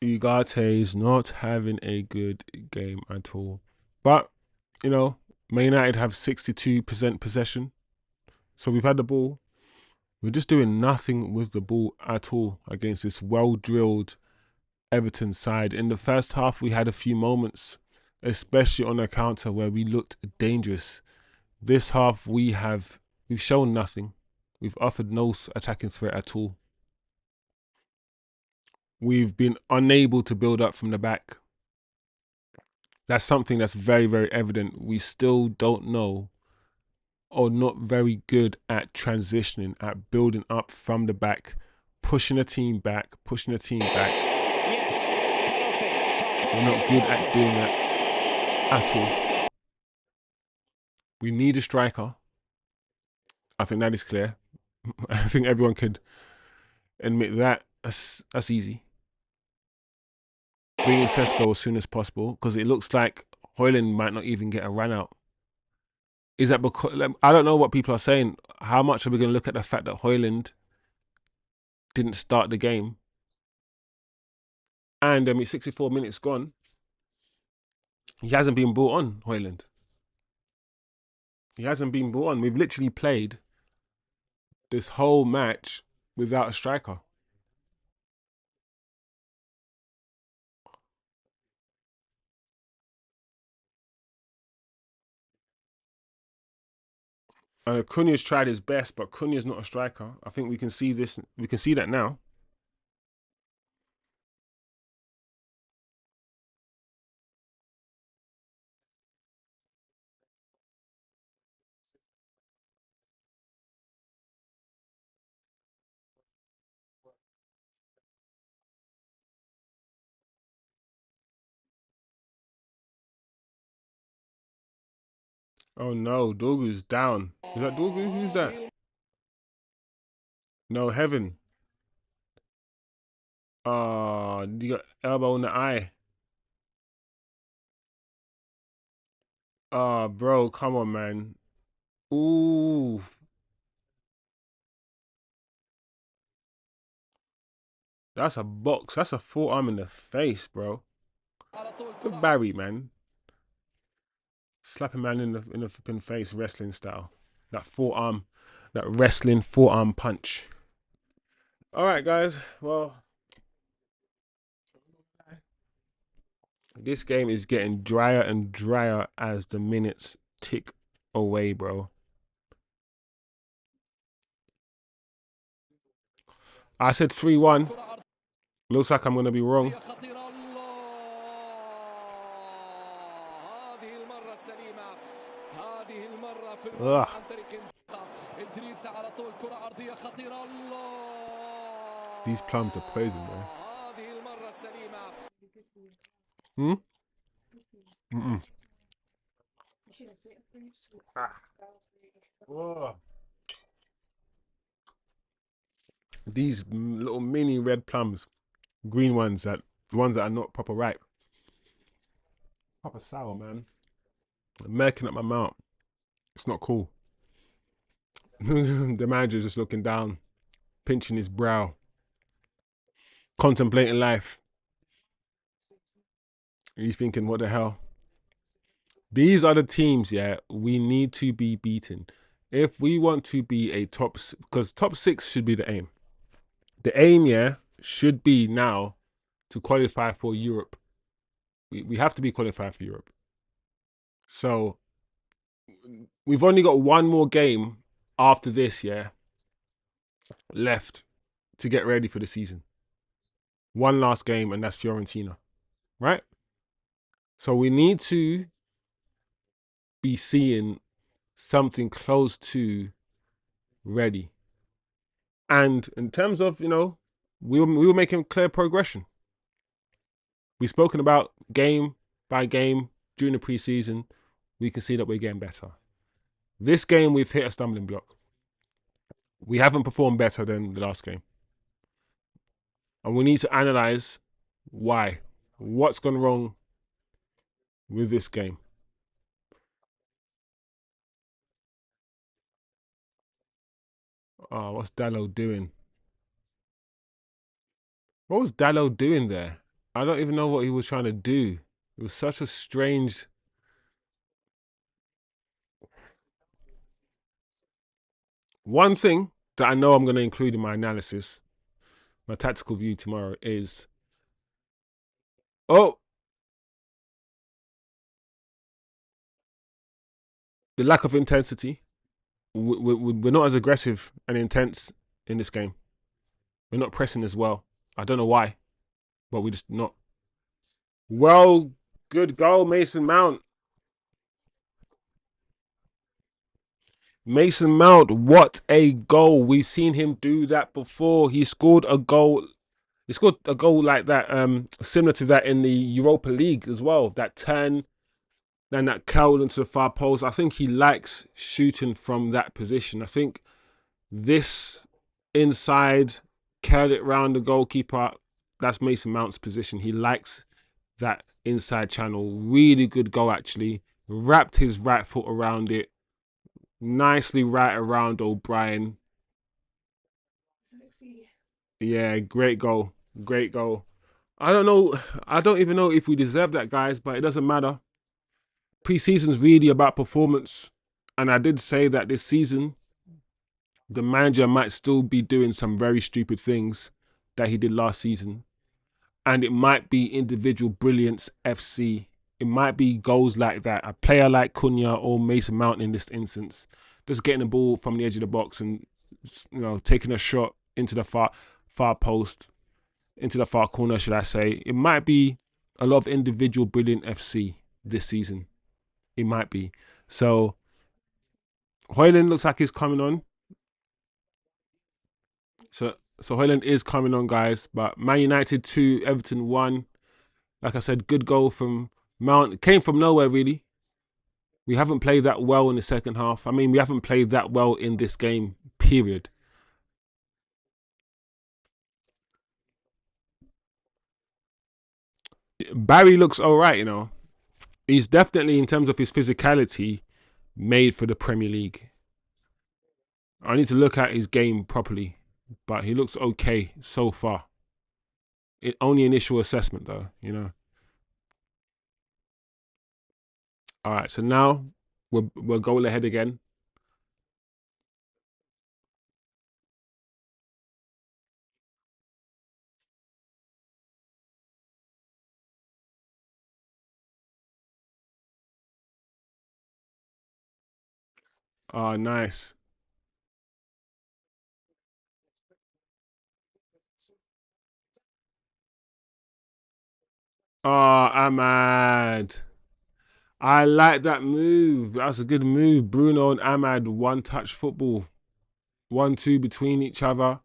Ugarte is not having a good game at all. But, Man United have 62% possession. So we've had the ball. We're just doing nothing with the ball at all against this well-drilled Everton side. In the first half, we had a few moments, especially on a counter where we looked dangerous. This half, we've shown nothing. We've offered no attacking threat at all. We've been unable to build up from the back. That's something that's very, very evident. We still don't know or not very good at transitioning, at building up from the back, pushing a team back. Yes, penalty. We're not good at doing that at all. We need a striker. I think that is clear. I think everyone could admit that. That's easy. Bring in Sesko as soon as possible because it looks like Højlund might not even get a run out. Is that because I don't know what people are saying? How much are we going to look at the fact that Højlund didn't start the game? And 64 minutes gone. He hasn't been brought on, Højlund. He hasn't been brought on. We've literally played this whole match without a striker. Cunha's tried his best, but Cunha's not a striker. I think we can see this. We can see that now. Oh no, Dorgu's down. Is that Dorgu? Who's that? No, Heaven. You got elbow in the eye. Bro, come on, man. Ooh. That's a box. That's a forearm in the face, bro. Good Barry, man. Slap a man in the flipping face, wrestling style. That forearm, that wrestling forearm punch. All right, guys. Well, this game is getting drier and drier as the minutes tick away, bro. I said 3-1. Looks like I'm going to be wrong. Ugh. These plums are poison, man. Mm-mm. Ah. These little mini red plums, green ones, the ones that are not proper ripe. Proper sour, man. I'm merking up my mouth. It's not cool. The manager's just looking down, pinching his brow, contemplating life. He's thinking, what the hell? These are the teams, yeah, we need to be beaten. If we want to be a because top 6 should be the aim. The aim, yeah, should be now to qualify for Europe. We have to be qualified for Europe. So we've only got one more game after this, yeah, left to get ready for the season. One last game, and that's Fiorentina, right? So we need to be seeing something close to ready. And in terms of, we were making clear progression. We've spoken about game by game during the preseason. We can see that we're getting better. This game, we've hit a stumbling block. We haven't performed better than the last game. And we need to analyze why. What's gone wrong with this game? Oh, what's Dallo doing? What was Dallo doing there? I don't even know what he was trying to do. It was such a strange... One thing that I know I'm going to include in my analysis, my tactical view tomorrow is... Oh! The lack of intensity. We're not as aggressive and intense in this game. We're not pressing as well. I don't know why, but we're just not. Well, good goal, Mason Mount. Mason Mount, what a goal. We've seen him do that before. He scored a goal. He scored a goal like that, similar to that in the Europa League as well. That turn, then that curl into the far post. I think he likes shooting from that position. I think this inside, curled it round the goalkeeper, that's Mason Mount's position. He likes that inside channel. Really good goal, actually. Wrapped his right foot around it. Nicely right around O'Brien. Yeah, great goal. Great goal. I don't know. I don't even know if we deserve that, guys, but it doesn't matter. Pre-season's really about performance. And I did say that this season, the manager might still be doing some very stupid things that he did last season. And it might be individual brilliance FC. It might be goals like that. A player like Cunha or Mason Mount in this instance just getting the ball from the edge of the box and taking a shot into the far post, into the far corner, should I say. It might be a lot of individual brilliant FC this season. It might be. So Højlund looks like he's coming on. So Højlund is coming on, guys. But Man United 2, Everton 1. Like I said, good goal from Mount. It came from nowhere, really. We haven't played that well in the second half. I mean, we haven't played that well in this game, period. Barry looks all right, He's definitely, in terms of his physicality, made for the Premier League. I need to look at his game properly, but he looks okay so far. Only initial assessment, though, All right, so now we're goal ahead again. Oh, nice. Oh, Ahmad. I like that move. That's a good move. Bruno and Ahmad, one-touch football. 1-2 between each other.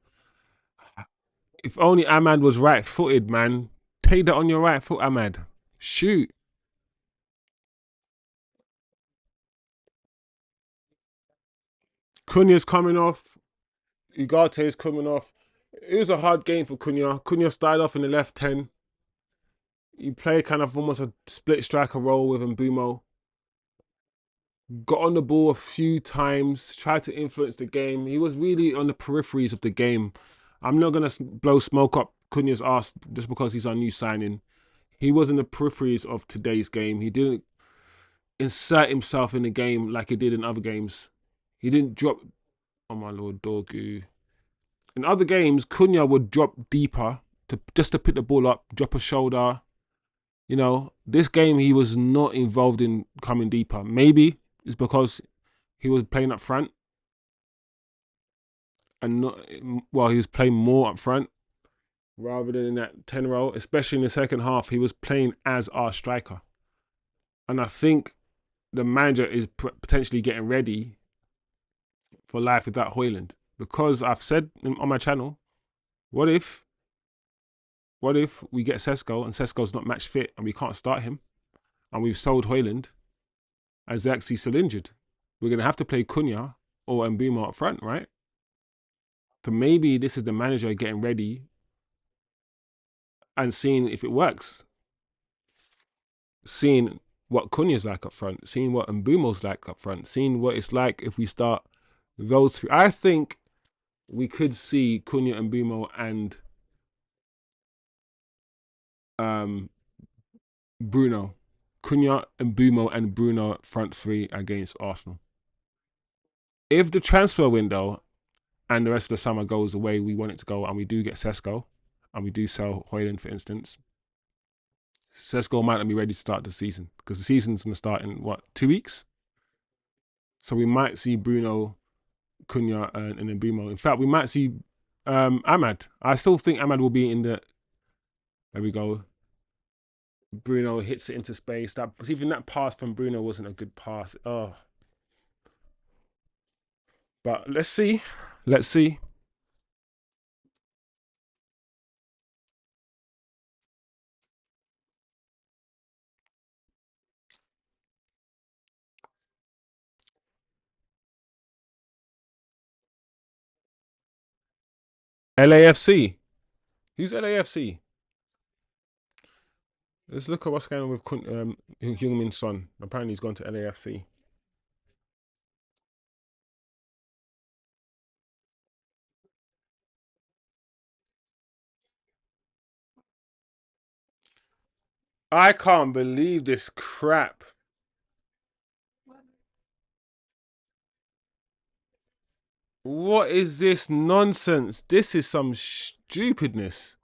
If only Ahmad was right-footed, man. Take that on your right foot, Ahmad. Shoot. Cunha's coming off. Ugarte is coming off. It was a hard game for Cunha. Cunha started off in the left 10. He played kind of almost a split striker role with MBEUMO. Got on the ball a few times, tried to influence the game. He was really on the peripheries of the game. I'm not going to blow smoke up Cunha's arse just because he's our new signing. He was in the peripheries of today's game. He didn't insert himself in the game like he did in other games. He didn't drop... Oh, my Lord, Dorgu. In other games, Cunha would drop deeper just to pick the ball up, drop a shoulder. This game he was not involved in coming deeper. Maybe it's because he was playing up front and he was playing more up front rather than in that 10 role. Especially in the second half, he was playing as our striker. And I think the manager is potentially getting ready for life without Højlund. Because I've said on my channel, what if we get Sesko and Sesko's not match fit and we can't start him and we've sold Højlund and Xerxes still injured? We're going to have to play Cunha or MBEUMO up front, right? So maybe this is the manager getting ready and seeing if it works. Seeing what Cunha's like up front, seeing what MBEUMO's like up front, seeing what it's like if we start those three. I think we could see Cunha, MBEUMO and Bruno. Cunha, MBEUMO and Bruno front three against Arsenal. If the transfer window and the rest of the summer goes the way we want it to go and we do get Sesko and we do sell Højlund, for instance, Sesko might not be ready to start the season because the season's going to start in, 2 weeks? So we might see Bruno, Cunha and MBEUMO. In fact, we might see Ahmad. I still think Ahmad will be in the... There we go. Bruno hits it into space. Even that pass from Bruno wasn't a good pass. Oh. But let's see. Let's see. LAFC. Who's LAFC? Let's look at what's going on with Heung-min Son. Apparently he's gone to LAFC. I can't believe this crap. What is this nonsense? This is some stupidness.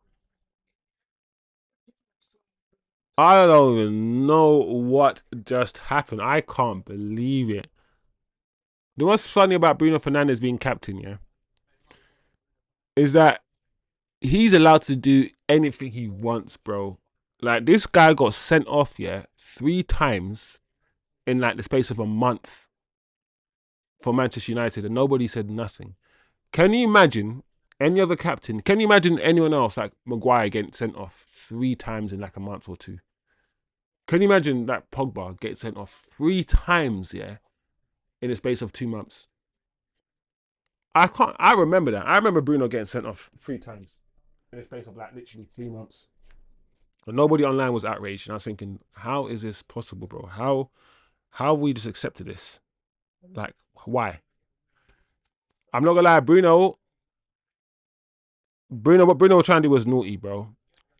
I don't even know what just happened. I can't believe it. the what's funny about Bruno Fernandes being captain, yeah, is that he's allowed to do anything he wants, bro. Like, this guy got sent off, yeah, 3 times in like the space of a month for Manchester United, and nobody said nothing. Can you imagine any other captain? Can you imagine anyone else like Maguire getting sent off 3 times in like a month or 2? Can you imagine that Pogba getting sent off 3 times, yeah, in the space of 2 months? I remember that. I remember Bruno getting sent off 3 times in the space of like literally 3 months. And nobody online was outraged. And I was thinking, how is this possible, bro? How have we just accepted this? Like, why? I'm not gonna lie, what Bruno was trying to do was naughty, bro.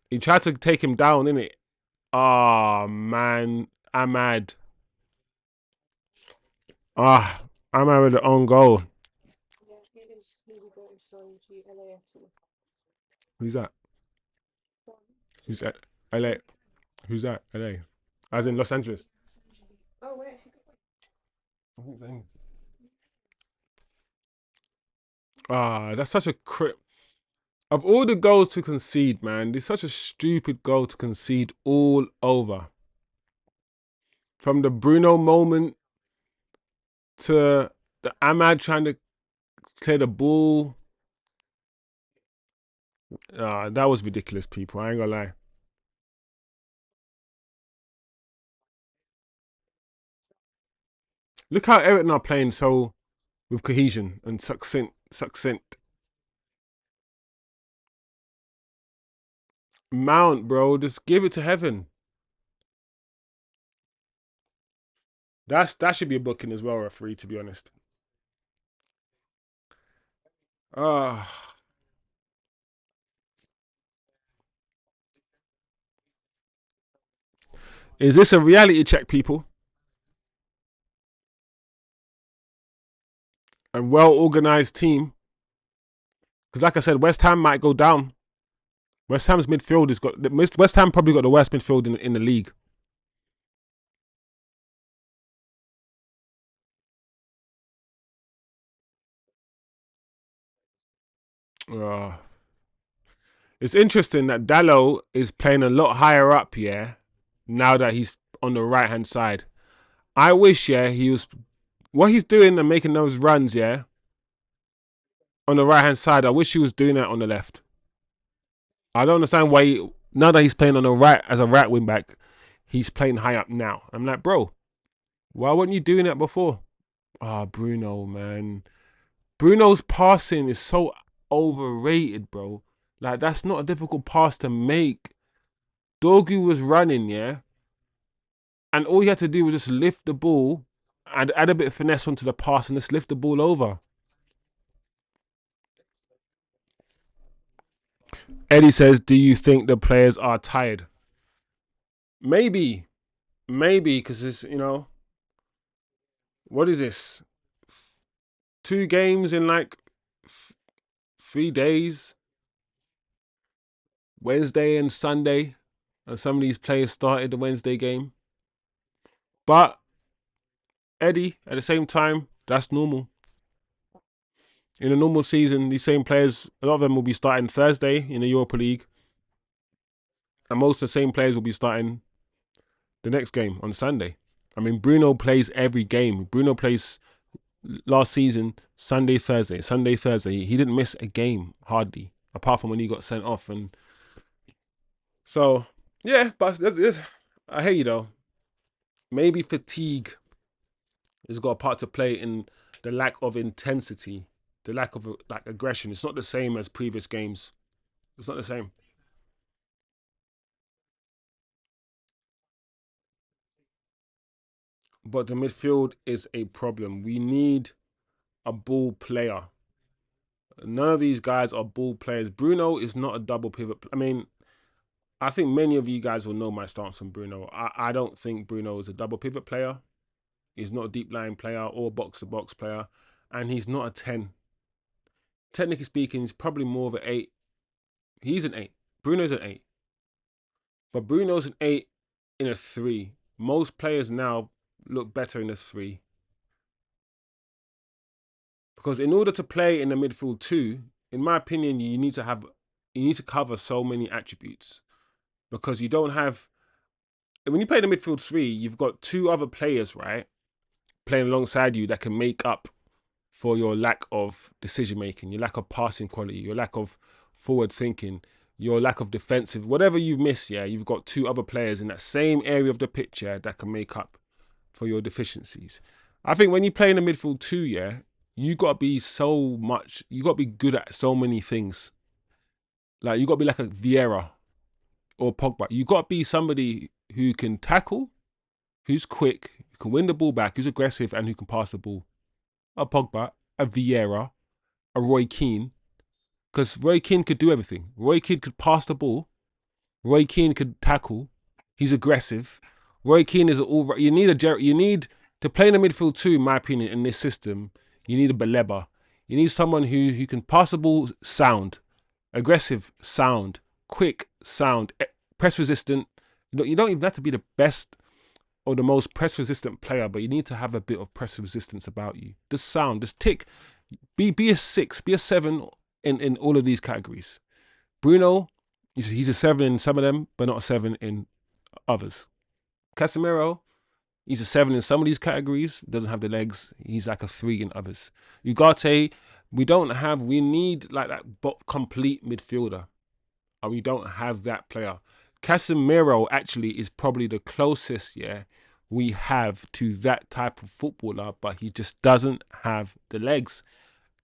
He tried to take him down, innit? Oh man, I'm mad. I'm mad with the own goal. Yeah, he is really got his son to LAFC. Who's that? Who's that? LA. Who's that? LA. As in Los Angeles. Oh, wait, I forgot. That's such a of all the goals to concede, man, it's such a stupid goal to concede all over. From the Bruno moment to the Ahmad trying to clear the ball. That was ridiculous, people. I ain't gonna lie. Look how Everton are playing so with cohesion and succinct. Mount, bro, just give it to heaven. That should be a booking as well, referee, to be honest. Is this a reality check, people? A well-organized team. Because like I said, West Ham might go down. West Ham's midfield has got... West Ham probably got the worst midfield in the league. It's interesting that Dallo is playing a lot higher up, yeah, now that he's on the right-hand side. I wish, yeah, he was... What he's doing and making those runs, yeah, on the right-hand side, I wish he was doing that on the left. I don't understand why, now that he's playing on the right as a right wing back, he's playing high up now. I'm like, bro, why weren't you doing that before? Bruno, man. Bruno's passing is so overrated, bro. Like, that's not a difficult pass to make. Dorgu was running, yeah? And all he had to do was just lift the ball and add a bit of finesse onto the pass and just lift the ball over. Eddie says, do you think the players are tired? Maybe, because it's, what is this? 2 games in like 3 days. Wednesday and Sunday. And some of these players started the Wednesday game. But, Eddie, at the same time, that's normal. In a normal season, these same players, a lot of them will be starting Thursday in the Europa League. And most of the same players will be starting the next game on Sunday. I mean, Bruno plays every game. Bruno plays last season, Sunday, Thursday. He didn't miss a game, hardly, apart from when he got sent off. And so, yeah, but I hear you, though. Maybe fatigue has got a part to play in the lack of intensity, the lack of like aggression. It's not the same as previous games. It's not the same. But the midfield is a problem. We need a ball player. None of these guys are ball players. Bruno is not a double pivot. I mean, I think many of you guys will know my stance on Bruno. I don't think Bruno is a double pivot player. He's not a deep line player or box-to-box player. And he's not a 10. Technically speaking, he's probably more of an 8. He's an 8. Bruno's an 8. But Bruno's an 8 in a 3. Most players now look better in a 3. Because in order to play in the midfield too, in my opinion, you need to cover so many attributes. Because you don't have, when you play the midfield three, you've got two other players, right, playing alongside you that can make up for your lack of decision making, your lack of passing quality, your lack of forward thinking, your lack of defensive, whatever you've missed, yeah, you've got two other players in that same area of the pitch, yeah, that can make up for your deficiencies. I think when you play in the midfield too, yeah, you got to be you got to be good at so many things. Like, you got to be like a Vieira or Pogba. You got to be somebody who can tackle, who's quick, who can win the ball back, who's aggressive, and who can pass the ball. A Pogba, a Vieira, a Roy Keane, because Roy Keane could do everything. Roy Keane could pass the ball. Roy Keane could tackle. He's aggressive. Roy Keane is all. You need to play in the midfield too. In my opinion, in this system, you need a Baleba. You need someone who can pass the ball, sound, aggressive, sound, quick, sound, press resistant. You don't even have to be the best or the most press resistant player, but you need to have a bit of press resistance about you. Just sound, just tick. Be a 6, be a 7 in all of these categories. Bruno, he's a 7 in some of them, but not a 7 in others. Casemiro, he's a 7 in some of these categories, doesn't have the legs. He's like a 3 in others. Ugarte, we need like that complete midfielder. And we don't have that player. Casemiro actually is probably the closest, yeah, we have to that type of footballer, but he just doesn't have the legs.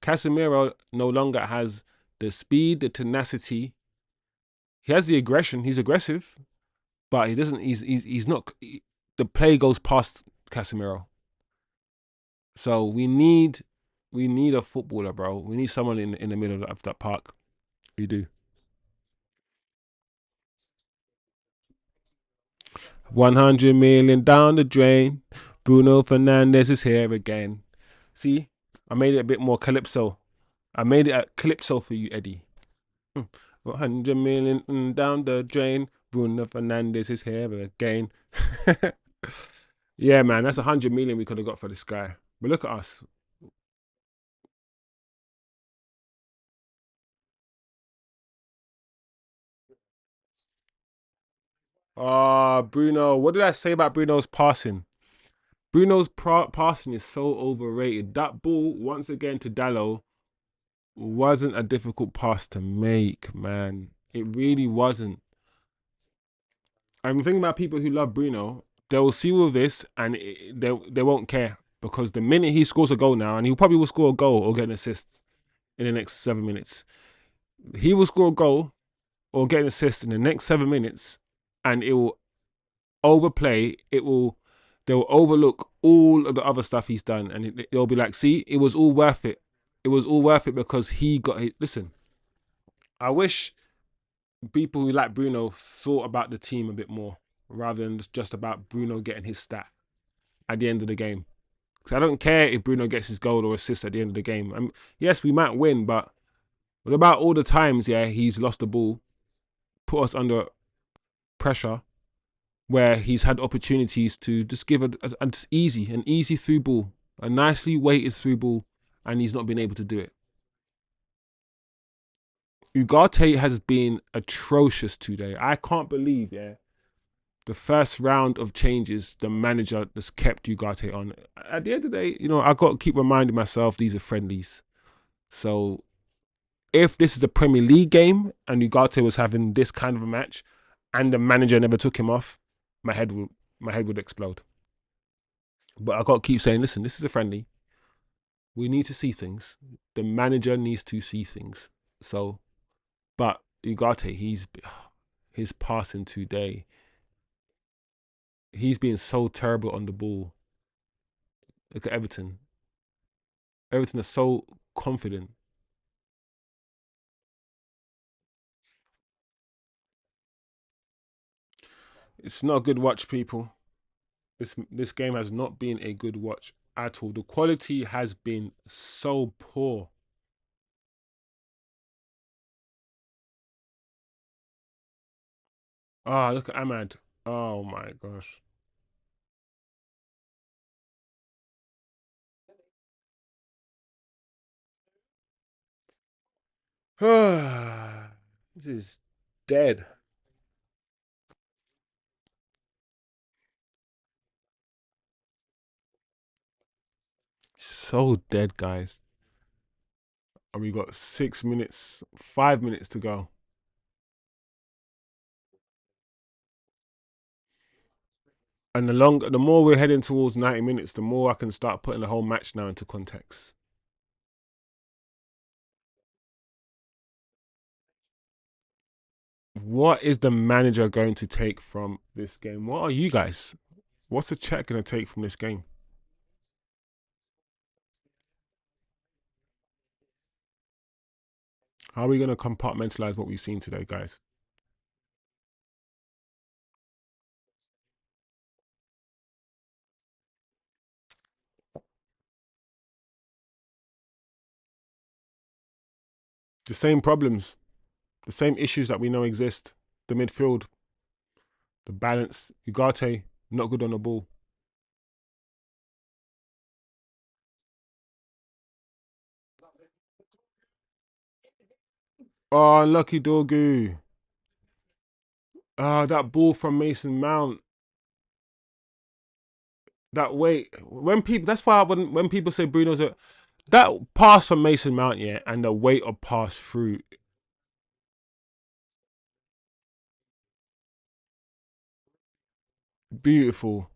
Casemiro no longer has the speed, the tenacity. He has the aggression. He's aggressive, but he doesn't. He's not. The play goes past Casemiro. So we need a footballer, bro. We need someone in the middle of that park. We do. 100 million down the drain. Bruno Fernandes is here again. See, I made it a bit more calypso. I made it a calypso for you, Eddie. 100 million down the drain. Bruno Fernandes is here again. Yeah, man, that's 100 million we could have got for this guy. But look at us. Bruno. What did I say about Bruno's passing? Bruno's passing is so overrated. That ball, once again, to Dallo wasn't a difficult pass to make, man. It really wasn't. I'm thinking about people who love Bruno. They will see all this and they won't care, because the minute he scores a goal now, and he probably will score a goal or get an assist in the next 7 minutes, he will score a goal or get an assist in the next 7 minutes, and it will overplay. They'll overlook all of the other stuff he's done, and they'll be like, "See, it was all worth it. It was all worth it because he got it." Listen, I wish people who like Bruno thought about the team a bit more rather than just about Bruno getting his stat at the end of the game. Because I don't care if Bruno gets his goal or assist at the end of the game. Yes, we might win, but what about all the times, yeah, he's lost the ball, put us under pressure, where he's had opportunities to just give an easy through ball, a nicely weighted through ball, and he's not been able to do it. Ugarte has been atrocious today. I can't believe, yeah, the first round of changes, the manager just kept Ugarte on. At the end of the day, I got to keep reminding myself these are friendlies. So if this is a Premier League game and Ugarte was having this kind of a match and the manager never took him off, my head would explode. But I got to keep saying, listen, this is a friendly. We need to see things. The manager needs to see things. So, but Ugarte, his passing today, he's been so terrible on the ball. Look at Everton. Everton are so confident. It's not a good watch, people. This game has not been a good watch at all. The quality has been so poor. Look at Ahmad. Oh my gosh. This is dead. So dead, guys. And we got 6 minutes, 5 minutes to go. And the more we're heading towards 90 minutes, the more I can start putting the whole match now into context. What is the manager going to take from this game? What are you guys? What's the chat going to take from this game? How are we going to compartmentalize what we've seen today, guys? The same problems, the same issues that we know exist. The midfield, the balance. Ugarte, not good on the ball. Oh, unlucky Dorgu. That ball from Mason Mount. That weight. When people, that's why when people say Bruno's that pass from Mason Mount, yeah, and the weight of pass through. Beautiful.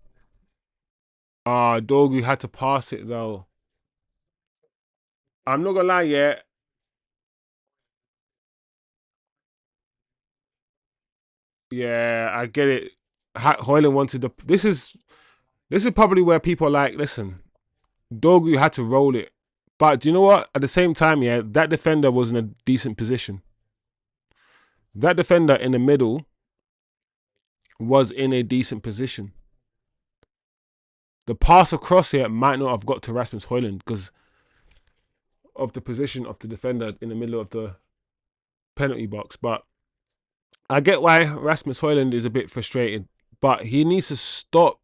Dorgu had to pass it though. I'm not gonna lie, yeah. Yeah, I get it. Hoyland wanted the. This is probably where people are like, listen, Dorgu had to roll it, but do you know what? At the same time, yeah, that defender was in a decent position. That defender in the middle was in a decent position. The pass across here might not have got to Rasmus Hoyland because of the position of the defender in the middle of the penalty box. But I get why Rasmus Hoyland is a bit frustrated, but he needs to stop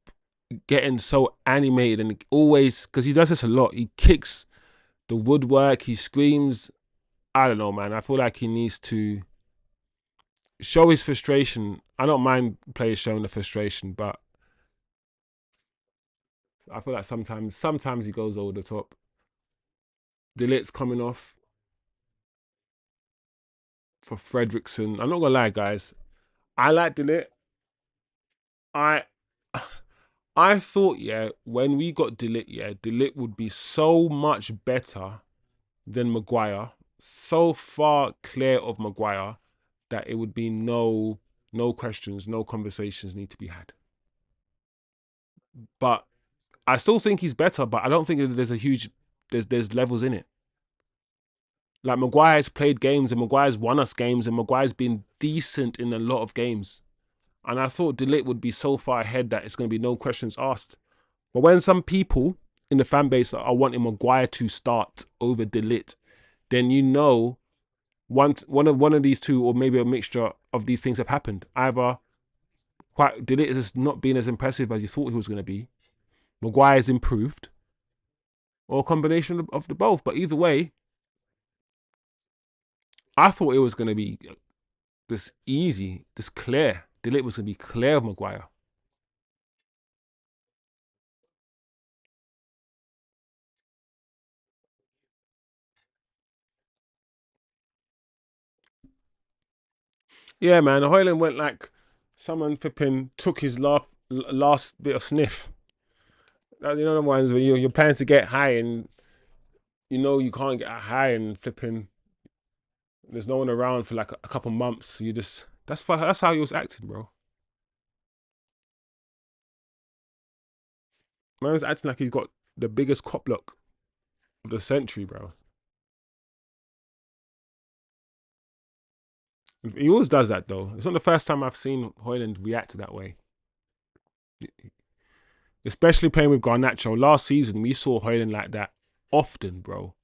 getting so animated and always, because he does this a lot. He kicks the woodwork, he screams. I don't know, man. I feel like he needs to show his frustration. I don't mind players showing the frustration, but I feel like sometimes he goes over the top. Delit's coming off for Fredrickson. I'm not gonna lie, guys. I like Delit. I I thought, yeah, when we got Delit, yeah, Delit would be so much better than Maguire, so far clear of Maguire that it would be no questions, no conversations need to be had. But I still think he's better, but I don't think there's a huge there's levels in it. Like Maguire's played games and Maguire's won us games and Maguire's been decent in a lot of games. And I thought Delit would be so far ahead that it's going to be no questions asked. But when some people in the fan base are wanting Maguire to start over Delit, then you know one of these two, or maybe a mixture of these things have happened. Either Delit has not been as impressive as you thought he was going to be, Maguire's improved, or a combination of the both. But either way, I thought it was going to be this easy, this clear. Delit was going to be clear of Maguire. Yeah, man. Hoyland went like someone flipping took his last bit of sniff. You know the ones when you're planning to get high and you know you can't get high and flipping. There's no one around for like a couple months. You just that's how he was acting, bro. Man was acting like he's got the biggest cop block of the century, bro. He always does that though. It's not the first time I've seen Hoyland react that way. Especially playing with Garnacho. Last season, we saw Hoyland like that often, bro.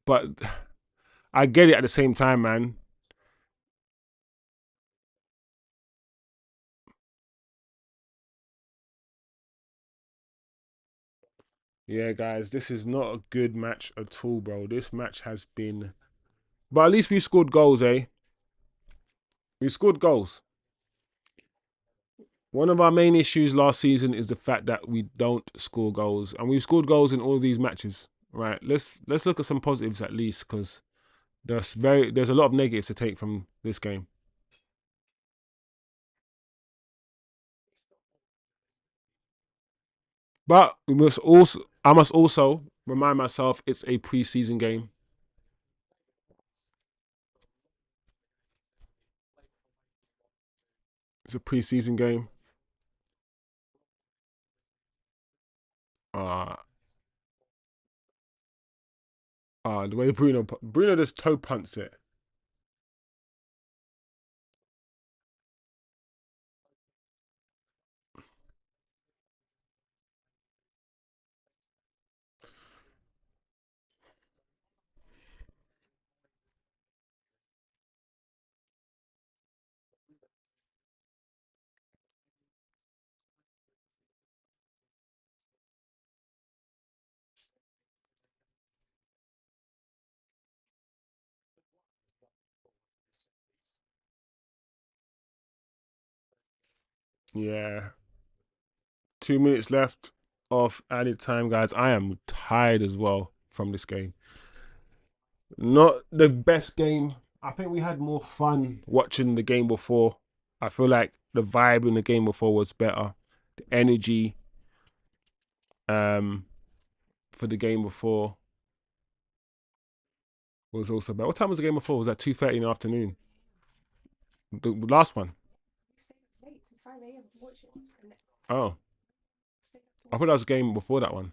But I get it at the same time, man. Yeah, guys, this is not a good match at all, bro. This match has been... But at least we scored goals, eh? We scored goals. One of our main issues last season is the fact that we don't score goals. And we've scored goals in all of these matches. Right, let's look at some positives at least, because there's a lot of negatives to take from this game. But I must also remind myself it's a preseason game. It's a preseason game. Uh the way Bruno just toe punts it. Yeah. 2 minutes left of added time, guys. I am tired as well from this game. Not the best game. I think we had more fun watching the game before. I feel like the vibe in the game before was better. The energy for the game before was also better. What time was the game before? Was that 2:30 in the afternoon? The last one. We stayed up late till 5 a.m. to watch it. And Oh, stayed up I thought that was a game before that one.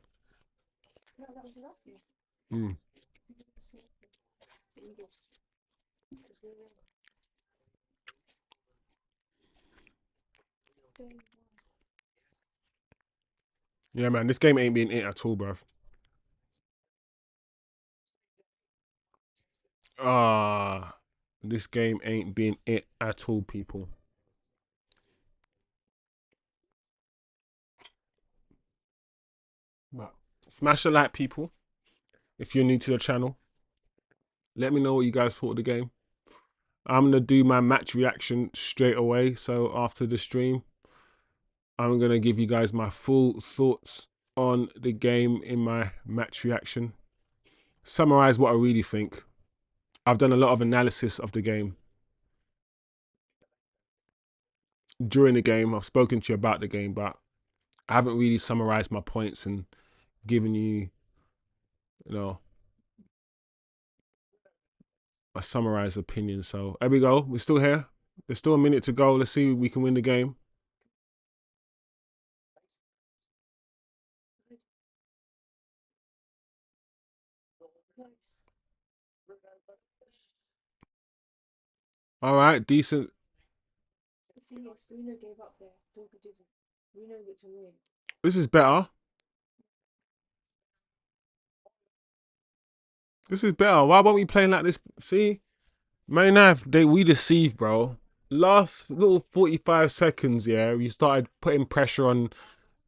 No, that was last year. Mm. The Eagles. Because we were day one. Yeah, man, this game ain't been it at all, bruv. This game ain't been it at all, people. But smash the like, people. If you're new to the channel, let me know what you guys thought of the game. I'm gonna do my match reaction straight away. So after the stream, I'm gonna give you guys my full thoughts on the game in my match reaction. Summarize what I really think. I've done a lot of analysis of the game during the game. I've spoken to you about the game, but I haven't really summarized my points and given you, a summarized opinion. So there we go. We're still here. There's still a minute to go. Let's see if we can win the game. Nice. All right, decent. The thing is, Bruno gave up there. Dorky didn't. Bruno looked annoying. This is better. This is better. Why weren't we playing like this? See, Man United, we deceived, bro. Last little 45 seconds, yeah, we started putting pressure on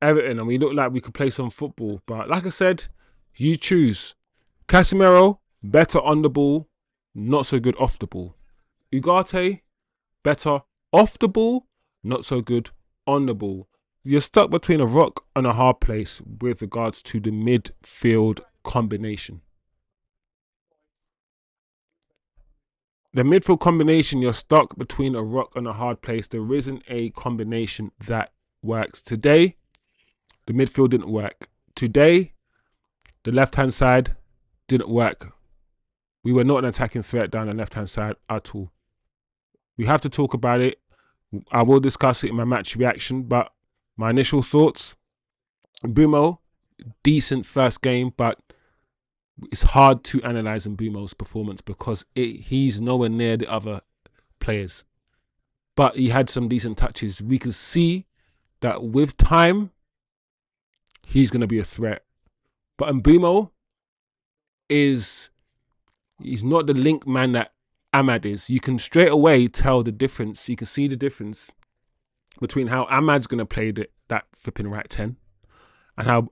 Everton and we looked like we could play some football. But like I said, you choose. Casemiro, better on the ball, not so good off the ball. Ugarte, better off the ball, not so good on the ball. You're stuck between a rock and a hard place with regards to the midfield combination. The midfield combination, you're stuck between a rock and a hard place. There isn't a combination that works. Today, the midfield didn't work. Today, the left-hand side didn't work. We were not an attacking threat down the left-hand side at all. We have to talk about it. I will discuss it in my match reaction, but my initial thoughts, MBEUMO, decent first game, but it's hard to analyse MBEUMO's performance because he's nowhere near the other players. But he had some decent touches. We can see that with time, he's going to be a threat. But MBEUMO he's not the link man that Ahmad is. You can straight away tell the difference. You can see the difference between how Ahmad's going to play that flipping right 10 and how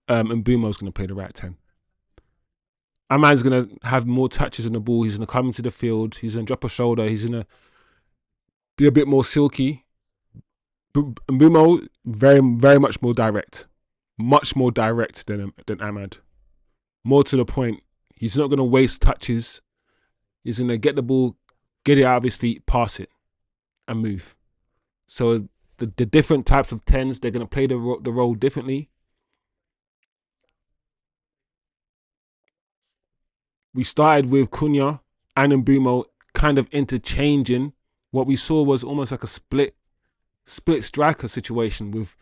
MBEUMO's going to play the right 10. Amad's going to have more touches on the ball. He's going to come into the field. He's going to drop a shoulder. He's going to be a bit more silky. MBEUMO, very, very much more direct. Much more direct than Amad. More to the point. He's not going to waste touches. He's going to get the ball, get it out of his feet, pass it, and move. So the different types of 10s, they're going to play the role differently. We started with Cunha and MBEUMO kind of interchanging. What we saw was almost like a split striker situation with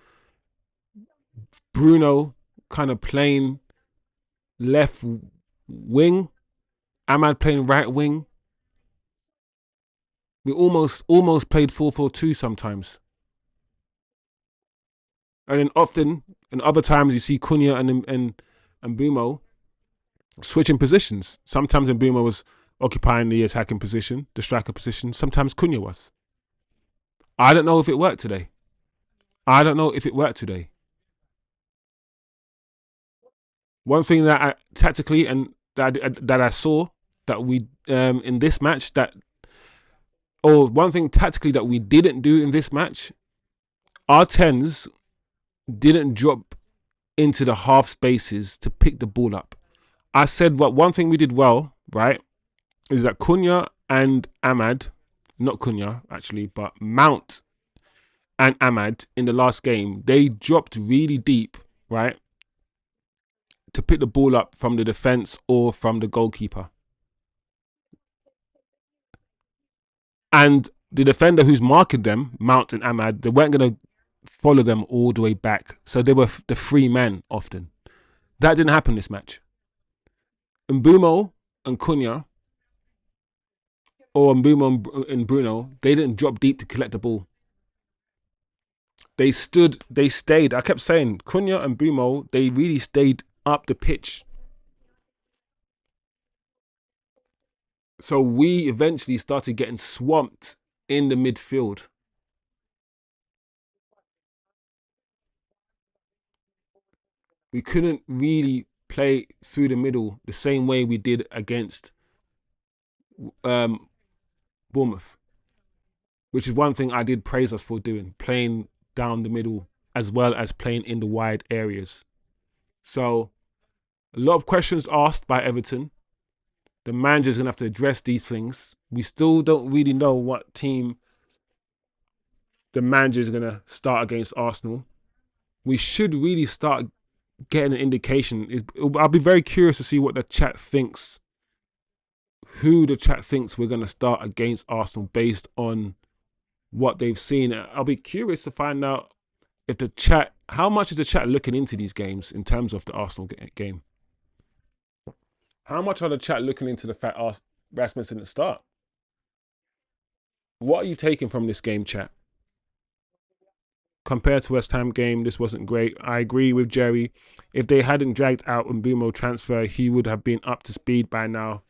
Bruno kind of playing left wing, Amad playing right wing. We almost played 4-4-2 sometimes. And then often, and other times, you see Cunha and MBEUMO switching positions. Sometimes MBEUMO was occupying the attacking position, the striker position. Sometimes Cunha was. I don't know if it worked today. One thing that I tactically and that I saw that we in this match one thing tactically that we didn't do in this match, our 10s didn't drop into the half spaces to pick the ball up. I said one thing we did well, right, is that Cunha and Amad, not Cunha actually, but Mount and Amad in the last game, they dropped really deep, right, to pick the ball up from the defense or from the goalkeeper. And the defender who's marking them, Mount and Amad, they weren't going to follow them all the way back. So they were the free men often. That didn't happen this match. MBEUMO and Cunha, or MBEUMO and Bruno, they didn't drop deep to collect the ball. They stayed. I kept saying, Cunha and MBEUMO, they really stayed up the pitch. So we eventually started getting swamped in the midfield. We couldn't really play through the middle the same way we did against Bournemouth, which is one thing I did praise us for doing, playing down the middle as well as playing in the wide areas. So a lot of questions asked by Everton. The manager's going to have to address these things. We still don't really know what team the manager is going to start against Arsenal. We should really start getting an indication. I'll be very curious to see what the chat thinks, who the chat thinks we're going to start against Arsenal based on what they've seen. I'll be curious to find out if the chat, how much is the chat looking into these games in terms of the Arsenal game? How much are the chat looking into the fact Rasmus didn't start? What are you taking from this game, chat? Compared to West Ham game, this wasn't great. I agree with Jerry. If they hadn't dragged out MBEUMO transfer, he would have been up to speed by now.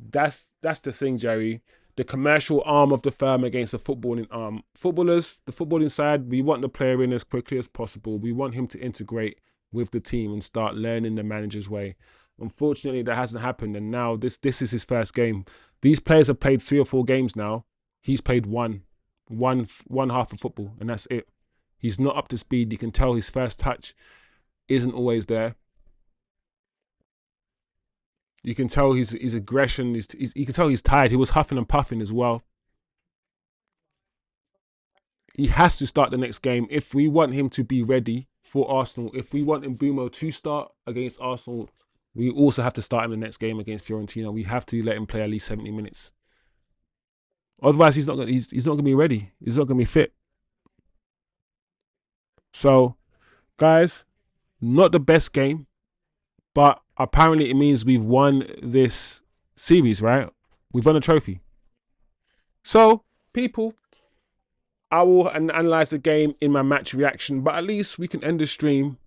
That's the thing, Jerry. The commercial arm of the firm against the footballing arm. Footballers, the footballing side, we want the player in as quickly as possible. We want him to integrate with the team and start learning the manager's way. Unfortunately, that hasn't happened, and now this is his first game. These players have played 3 or 4 games now. He's played one half of football, and that's it. He's not up to speed. You can tell his first touch isn't always there. You can tell his aggression. You can tell he's tired. He was huffing and puffing as well. He has to start the next game if we want him to be ready for Arsenal. If we want MBEUMO to start against Arsenal, we also have to start him the next game against Fiorentina. We have to let him play at least 70 minutes. Otherwise, he's not going to be ready. He's not going to be fit. So, guys, not the best game, but apparently it means we've won this series, right? We've won a trophy. So, people, I will analyze the game in my match reaction, but at least we can end the stream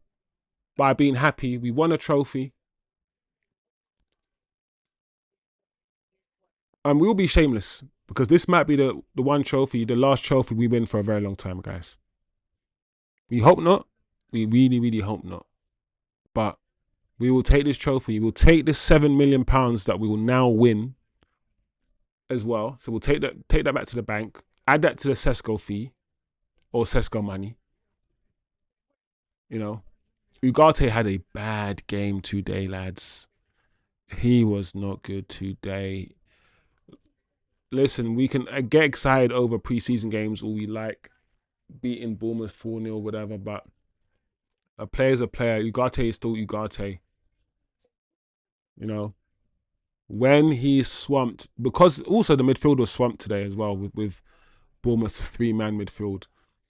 by being happy. We won a trophy. And we'll be shameless because this might be the one trophy, the last trophy we win for a very long time, guys. We hope not. We really, really hope not. But We will take this trophy. We'll take this £7 million that we will now win as well. So we'll take that back to the bank, add that to the Sesko fee or Sesko money. You know, Ugarte had a bad game today, lads. He was not good today. Listen, we can get excited over preseason games all we like, beating Bournemouth 4-0, whatever, but a player's a player. Ugarte is still Ugarte. You know, when he's swamped, because also the midfield was swamped today as well with Bournemouth's 3-man midfield.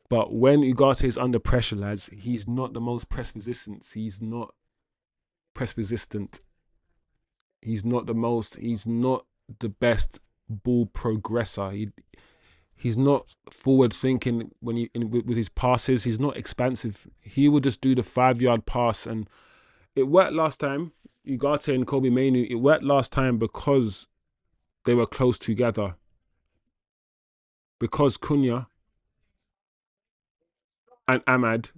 But when Ugarte is under pressure, lads, he's not the most press resistant. He's not press resistant. He's not the best ball progressor. He's not forward thinking when with his passes. He's not expansive. He will just do the 5-yard pass, and it worked last time. Ugarte and Kobe Mainoo, it worked last time because they were close together. Because Cunha and Ahmad,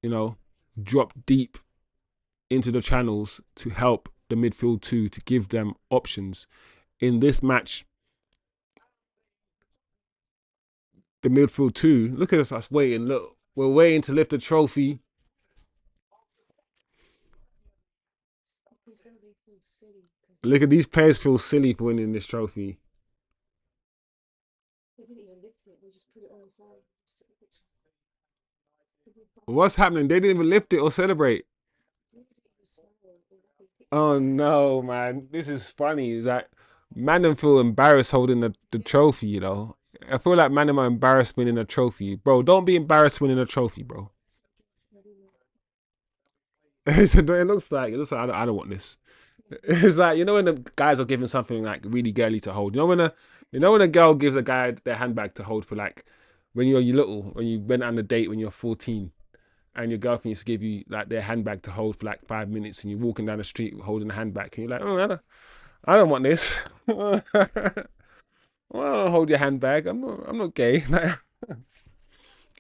you know, dropped deep into the channels to help the midfield too, to give them options. In this match, the midfield too, look at us waiting. Look, we're waiting to lift the trophy. Look at these players feel silly for winning this trophy. They didn't even lift it, they just put it on the side. What's happening? They didn't even lift it or celebrate. Oh no, man. This is funny. It's like, man, them feel embarrassed holding the trophy, you know. I feel like man, am I embarrassed winning a trophy. Bro, don't be embarrassed winning a trophy, bro. It looks like I don't want this. It's like, you know, when the guys are giving something like really girly to hold. You know when a girl gives a guy their handbag to hold for, like, when you're little, when you went on a date when you're 14, and your girlfriend used to give you like their handbag to hold for like 5 minutes, and you're walking down the street holding a handbag, and you're like, oh, I don't want this. Well, I don't hold your handbag. I'm not gay.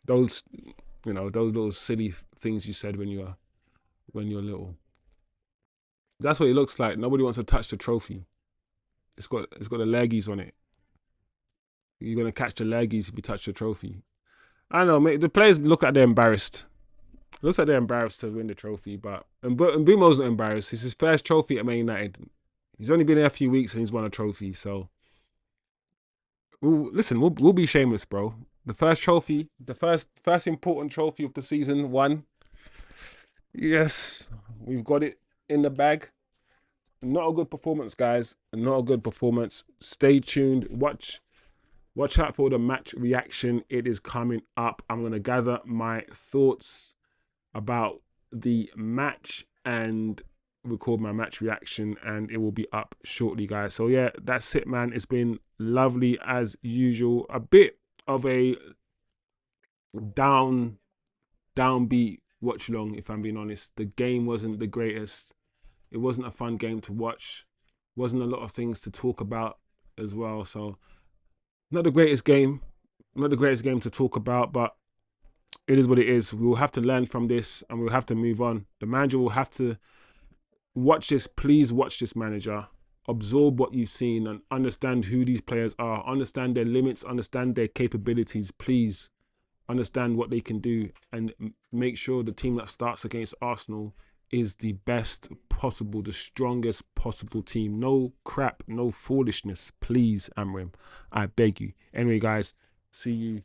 Those, you know, those little silly things you said when you're little. That's what it looks like. Nobody wants to touch the trophy. It's got the leggies on it. You're gonna catch the leggies if you touch the trophy. I don't know, mate. The players look like they're embarrassed. It looks like they're embarrassed to win the trophy, but Mbeumo's not embarrassed. It's his first trophy at Man United. He's only been there a few weeks and he's won a trophy. So, we'll be shameless, bro. The first trophy, the first important trophy of the season, won. Yes, we've got it in the bag. Not a good performance, guys. Not a good performance. Stay tuned. Watch out for the match reaction. It is coming up. I'm gonna gather my thoughts about the match and record my match reaction, and it will be up shortly, guys. So yeah, that's it, man. It's been lovely as usual. A bit of a downbeat watch along, if I'm being honest. The game wasn't the greatest. It wasn't a fun game to watch. Wasn't a lot of things to talk about as well. So not the greatest game to talk about, but it is what it is. We will have to learn from this and we'll have to move on. The manager will have to watch this. Please watch this, manager. Absorb what you've seen and understand who these players are. Understand their limits. Understand their capabilities. Please understand what they can do and make sure the team that starts against Arsenal is the best possible, the strongest possible team. No crap, no foolishness. Please, Amrim. I beg you. Anyway, guys, see you